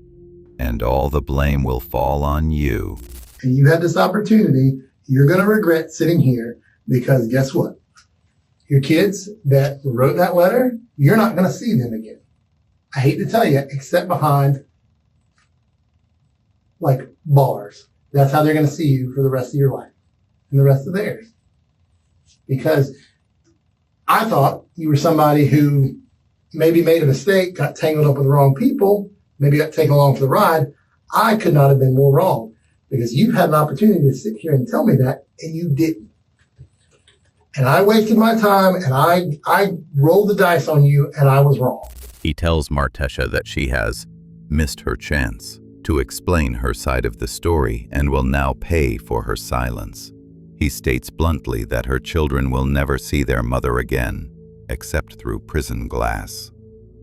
and all the blame will fall on you. And you had this opportunity, you're going to regret sitting here because guess what? Your kids that wrote that letter, you're not going to see them again. I hate to tell you, except behind like bars. That's how they're going to see you for the rest of your life and the rest of theirs. Because I thought you were somebody who maybe made a mistake, got tangled up with the wrong people, maybe got taken along for the ride. I could not have been more wrong because you had an opportunity to sit here and tell me that and you didn't. And I wasted my time and I rolled the dice on you and I was wrong. He tells Martesha that she has missed her chance to explain her side of the story and will now pay for her silence. He states bluntly that her children will never see their mother again, except through prison glass.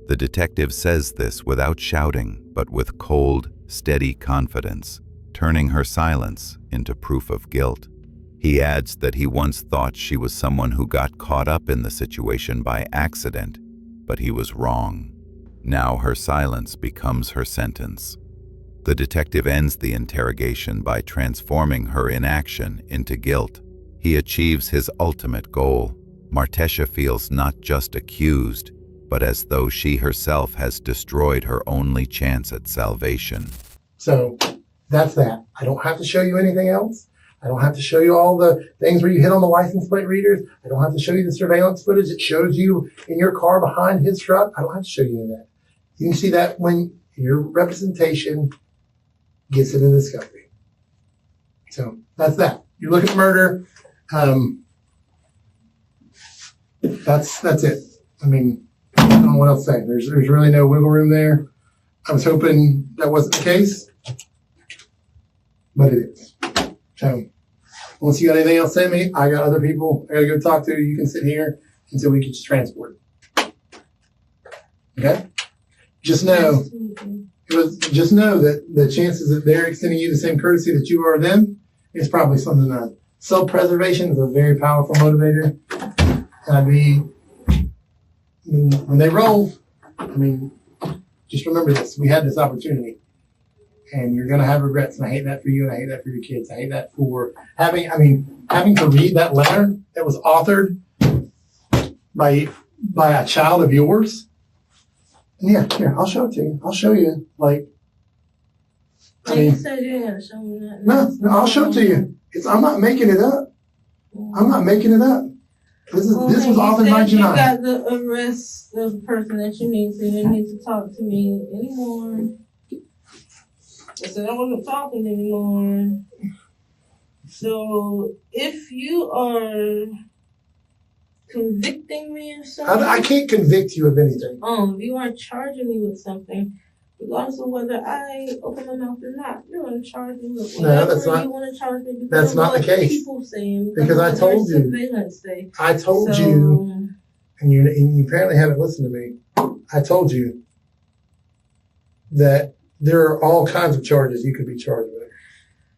The detective says this without shouting, but with cold, steady confidence, turning her silence into proof of guilt. He adds that he once thought she was someone who got caught up in the situation by accident, but he was wrong. Now her silence becomes her sentence. The detective ends the interrogation by transforming her inaction into guilt. He achieves his ultimate goal. Martesha feels not just accused, but as though she herself has destroyed her only chance at salvation. So that's that. I don't have to show you anything else. I don't have to show you all the things where you hit on the license plate readers. I don't have to show you the surveillance footage that shows you in your car behind his truck. I don't have to show you any of that. You can see that when your representation gets into discovery. So that's that. You're looking at murder. That's it. I mean, I don't know what else to say. There's really no wiggle room there. I was hoping that wasn't the case, but it is. So unless you got anything else to say to me, I got other people I got to go talk to. You can sit here until we get you transported. Okay? Just know that the chances that they're extending you the same courtesy that you are them is probably something that self-preservation is a very powerful motivator. And when they roll, just remember this. We had this opportunity. And you're going to have regrets. And I hate that for you. And I hate that for your kids. I hate that for having to read that letter that was authored by a child of yours. And yeah, here, I'll show it to you. I'll show you. You said you had to show me that. No, I'll show it to you. I'm not making it up. I'm not making it up. This was authored by Janai. You got the arrest of the person that you need to. You don't need to talk to me anymore. I said I wasn't talking anymore. So if you are convicting me of something, I can't convict you of anything. If you are charging me with something, regardless of whether I open my mouth or not, you're going to charge me with whatever you want to charge me. That's not the case. People saying because I told you. I told you, and you apparently haven't listened to me. I told you that there are all kinds of charges you could be charged with.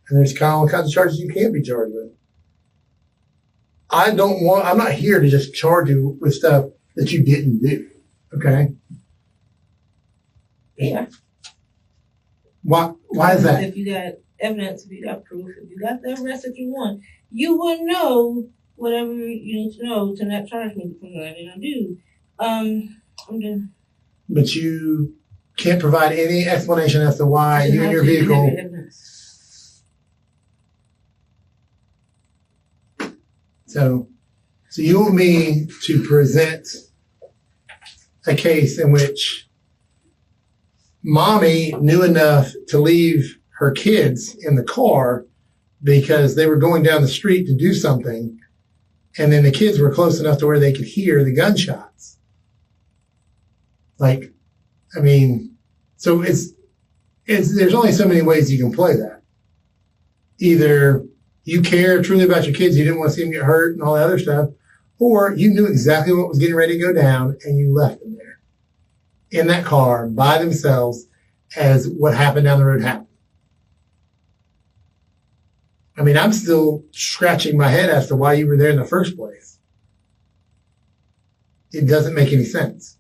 And there's all kinds of charges you can't be charged with. I'm not here to just charge you with stuff that you didn't do. Okay? Yeah. Why is that? If you got evidence, if you got proof, if you got the arrest that you want, you will know whatever you need to know to not charge me for what I didn't do. I'm done. But you can't provide any explanation as to why you and your vehicle. So you want me to present a case in which mommy knew enough to leave her kids in the car because they were going down the street to do something, and then the kids were close enough to where they could hear the gunshots. So there's only so many ways you can play that. Either you care truly about your kids, you didn't want to see them get hurt and all that other stuff, or you knew exactly what was getting ready to go down and you left them there in that car by themselves as what happened down the road happened. I mean, I'm still scratching my head as to why you were there in the first place. It doesn't make any sense.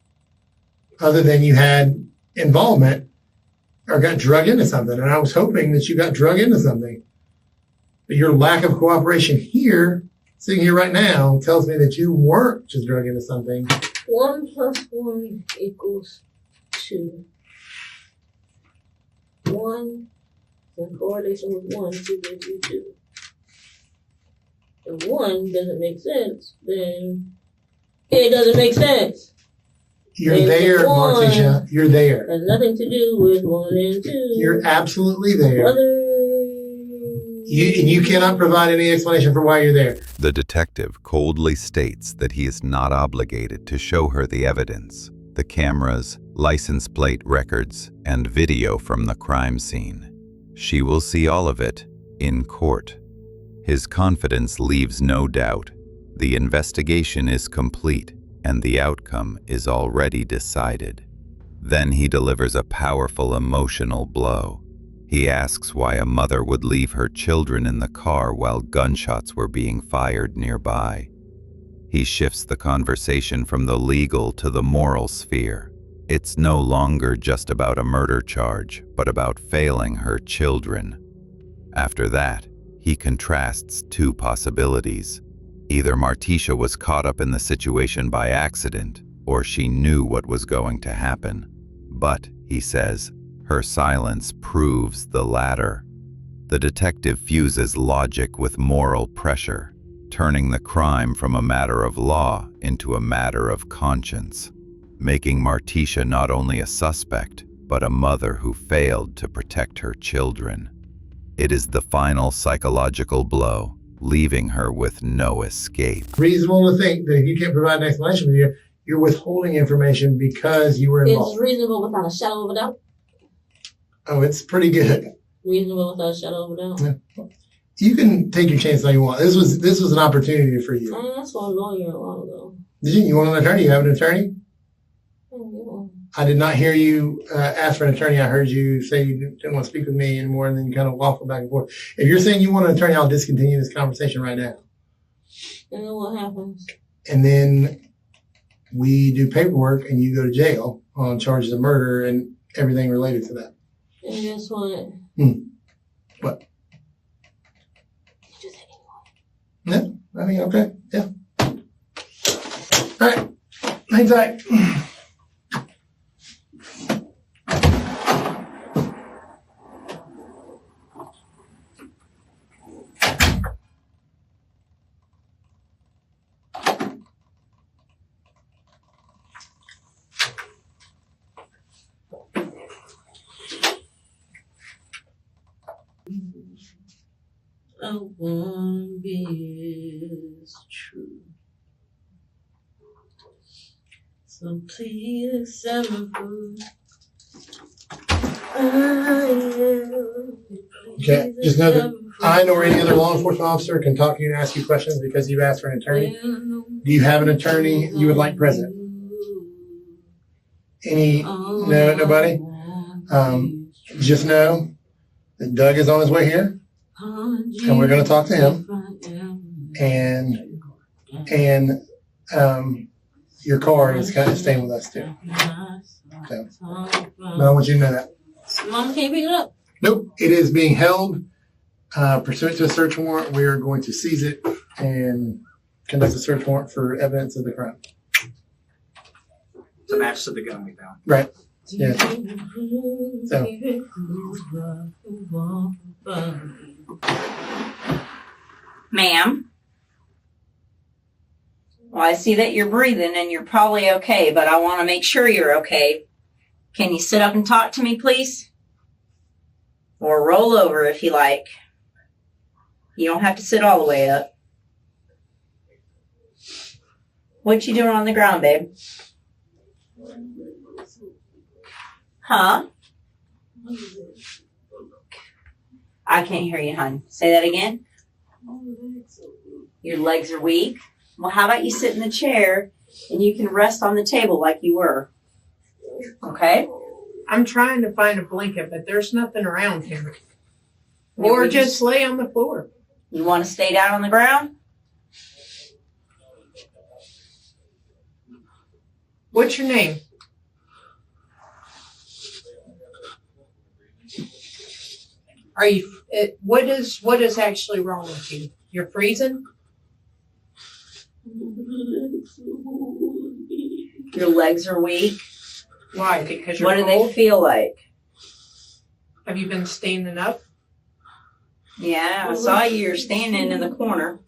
Other than you had involvement or got drug into something. And I was hoping that you got drug into something. But your lack of cooperation here, sitting here right now, tells me that you weren't just drug into something. 1 + 1 = 2. 1 in correlation with 1, 2 gives you 2. If 1 doesn't make sense, then it doesn't make sense. You're And there, one Martisha. You're there. has nothing to do with 1 and 2. You're absolutely there. And you cannot provide any explanation for why you're there. The detective coldly states that he is not obligated to show her the evidence, the cameras, license plate records, and video from the crime scene. She will see all of it in court. His confidence leaves no doubt. The investigation is complete, and the outcome is already decided. Then he delivers a powerful emotional blow. He asks why a mother would leave her children in the car while gunshots were being fired nearby. He shifts the conversation from the legal to the moral sphere. It's no longer just about a murder charge, but about failing her children. After that, he contrasts two possibilities. Either Martisha was caught up in the situation by accident, or she knew what was going to happen. But, he says, her silence proves the latter. The detective fuses logic with moral pressure, turning the crime from a matter of law into a matter of conscience, making Martisha not only a suspect, but a mother who failed to protect her children. It is the final psychological blow, leaving her with no escape. Reasonable to think that if you can't provide an explanation, you're withholding information because you were involved. It's reasonable without a shadow of a doubt. Oh, it's pretty good. Reasonable without a shadow of a doubt. Yeah. You can take your chance all you want. This was an opportunity for you. I asked for a lawyer a while ago. Did you? You want an attorney? You have an attorney? Yeah. I did not hear you ask for an attorney. I heard you say you didn't want to speak with me anymore, and then you kind of waffle back and forth. If you're saying you want an attorney, I'll discontinue this conversation right now. And then what happens? And then we do paperwork, and you go to jail on charges of murder and everything related to that. And guess what? What? You just hit anyone. Yeah, I mean, okay, yeah. All right, hang tight. One is true. So please accept my food. Okay, just know that I nor any other law enforcement officer can talk to you and ask you questions because you've asked for an attorney. Do you have an attorney you would like present? No, nobody? Just know that Doug is on his way here, and we're going to talk to him, and your car is kind of staying with us too. So, but I want you to know that. Mom can't pick it up. Nope, it is being held pursuant to a search warrant. We are going to seize it and conduct a search warrant for evidence of the crime. To match to the gun we found. Right. Yeah. So. Ma'am? Well, I see that you're breathing and you're probably okay, but I want to make sure you're okay. Can you sit up and talk to me, please? Or roll over if you like. You don't have to sit all the way up. What you doing on the ground, babe? Huh? I can't hear you, hon. Say that again. Your legs are weak? Well, how about you sit in the chair and you can rest on the table like you were? Okay? I'm trying to find a blanket, but there's nothing around here. Yeah, Or we just lay on the floor. You want to stay down on the ground? What's your name? Are you? What is actually wrong with you? You're freezing. Your legs are weak. Why? Because you're What do cold? they feel like? Have you been standing up? Yeah, I saw you're standing in the corner.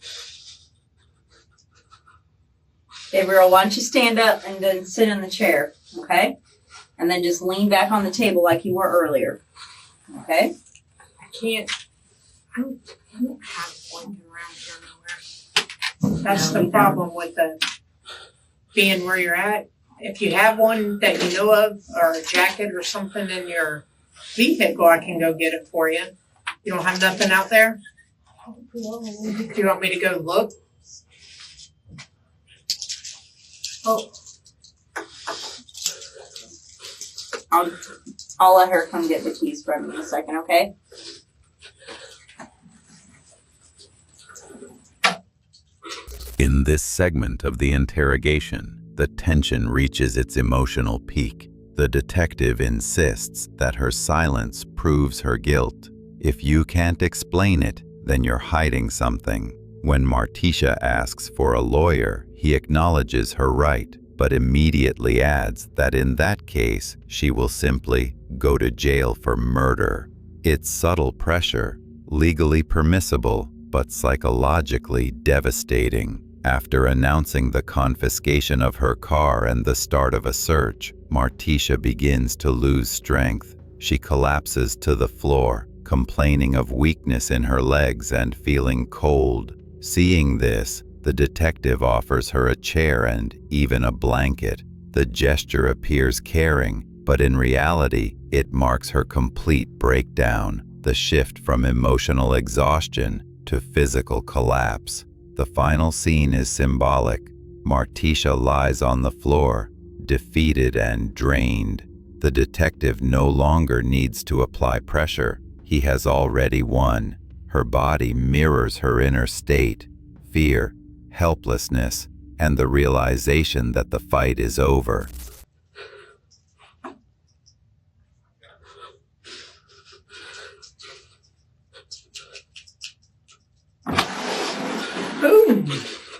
Gabriel, why don't you stand up and then sit in the chair, okay? And then just lean back on the table like you were earlier, okay? I don't have one around here nowhere. That's the problem with being where you're at. If you have one that you know of, or a jacket or something in your vehicle, I can go get it for you. You don't have nothing out there? Do you want me to go look? Oh, I'll let her come get the keys from you in a second, okay? In this segment of the interrogation, the tension reaches its emotional peak. The detective insists that her silence proves her guilt. If you can't explain it, then you're hiding something. When Martisha asks for a lawyer, he acknowledges her right, but immediately adds that in that case, she will simply go to jail for murder. It's subtle pressure, legally permissible, but psychologically devastating. After announcing the confiscation of her car and the start of a search, Martisha begins to lose strength. She collapses to the floor, complaining of weakness in her legs and feeling cold. Seeing this, the detective offers her a chair and even a blanket. The gesture appears caring, but in reality, it marks her complete breakdown, the shift from emotional exhaustion to physical collapse. The final scene is symbolic. Martisha lies on the floor, defeated and drained. The detective no longer needs to apply pressure. He has already won. Her body mirrors her inner state, fear, helplessness, and the realization that the fight is over. boom.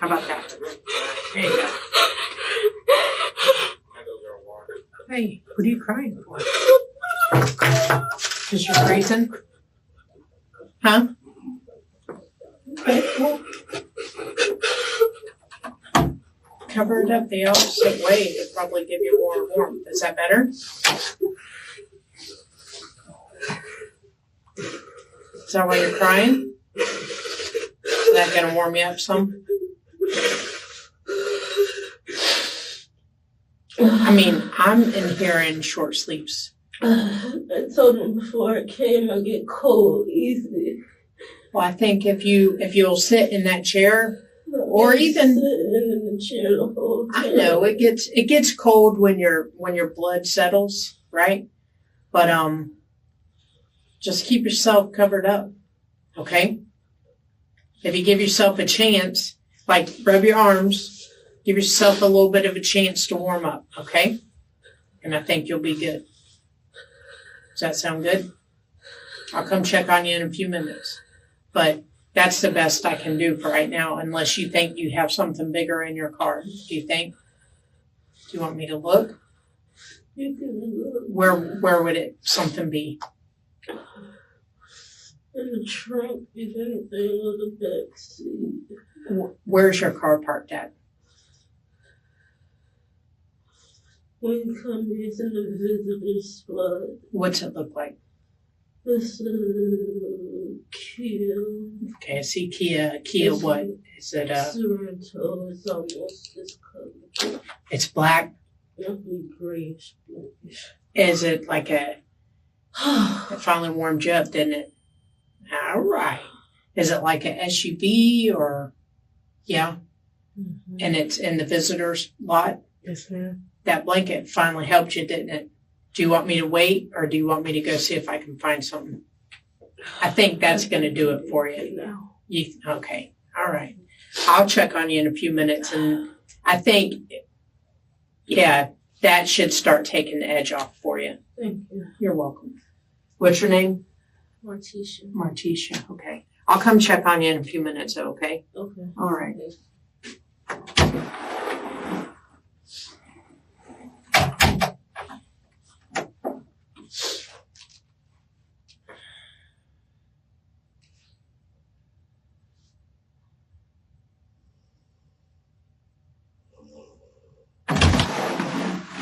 How about that? There you go. Hey, what are you crying for? Because you're freezing? Huh? Okay, well, cover it up the opposite way to probably give you more warmth. Is that better? Is that why you're crying? Is that going to warm you up some? I mean, I'm in here in short sleeves. I told him before I came I get cold easy. Well, I think if you'll sit in that chair, or even sitting in the chair the whole time. I know it gets cold when your blood settles, right? But just keep yourself covered up, okay? If you give yourself a chance, like rub your arms, give yourself a little bit of a chance to warm up, okay? And I think you'll be good. Does that sound good? I'll come check on you in a few minutes. But that's the best I can do for right now, unless you think you have something bigger in your car. Do you think? Do you want me to look? You can look Where would something be? in the trunk, if anything, or the back seat. Where's your car parked at? When you come here, it's in the visitor spot. What's it look like? It's a Kia. Okay, I see Kia. Kia what? Is it Sorrento. It's almost this color. it's black? Nothing grayish. Is it like it finally warmed you up, didn't it? All right. Is it like an SUV or, yeah? Mm-hmm. And it's in the visitor's lot? Yes, ma'am. That blanket finally helped you, didn't it? Do you want me to wait or do you want me to go see if I can find something? I think that's going to do it for you. Now. Okay. All right. I'll check on you in a few minutes, and I think, yeah, that should start taking the edge off for you. Thank you. You're welcome. What's your name? Morticia. Martisha. Okay. I'll come check on you in a few minutes, okay? Okay. All right.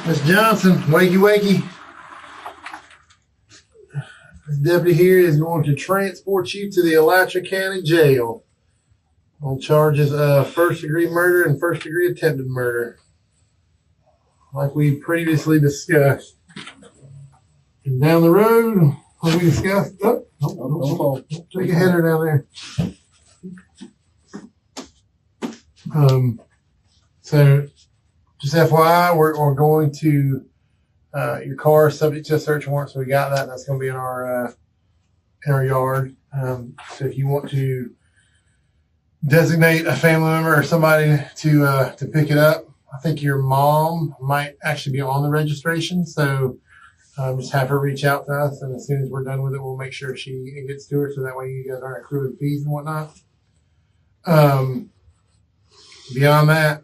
Miss Johnson, wakey, wakey. This deputy here is going to transport you to the Alachua County Jail on charges of first-degree murder and first-degree attempted murder, like we previously discussed. And down the road, like we discussed, don't fall. Take a header down there. So, just FYI, we're going to your car is subject to a search warrant, so we got that. That's going to be in our yard. So if you want to designate a family member or somebody to pick it up, I think your mom might actually be on the registration. So just have her reach out to us, and as soon as we're done with it, we'll make sure it gets to her, so that way you guys aren't accruing fees and whatnot. Beyond that,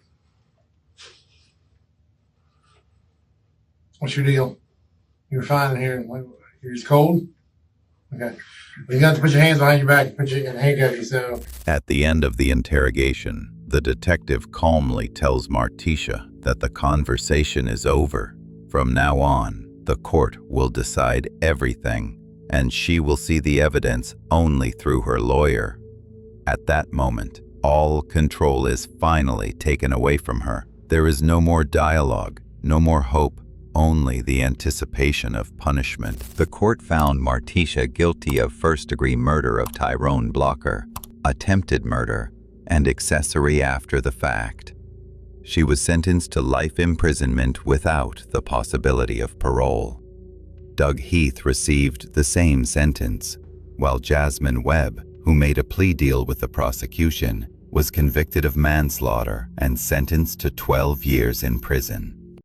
what's your deal? You're fine in here. You're just cold? Okay. You got to put your hands behind your back and put you in handcuff yourself. At the end of the interrogation, the detective calmly tells Martisha that the conversation is over. From now on, the court will decide everything, and she will see the evidence only through her lawyer. At that moment, all control is finally taken away from her. There is no more dialogue, no more hope, only the anticipation of punishment. The court found Martisha guilty of first-degree murder of Tyrone Blocker, attempted murder, and accessory after the fact. She was sentenced to life imprisonment without the possibility of parole. Doug Heath received the same sentence, while Jasmine Webb, who made a plea deal with the prosecution, was convicted of manslaughter and sentenced to 12 years in prison.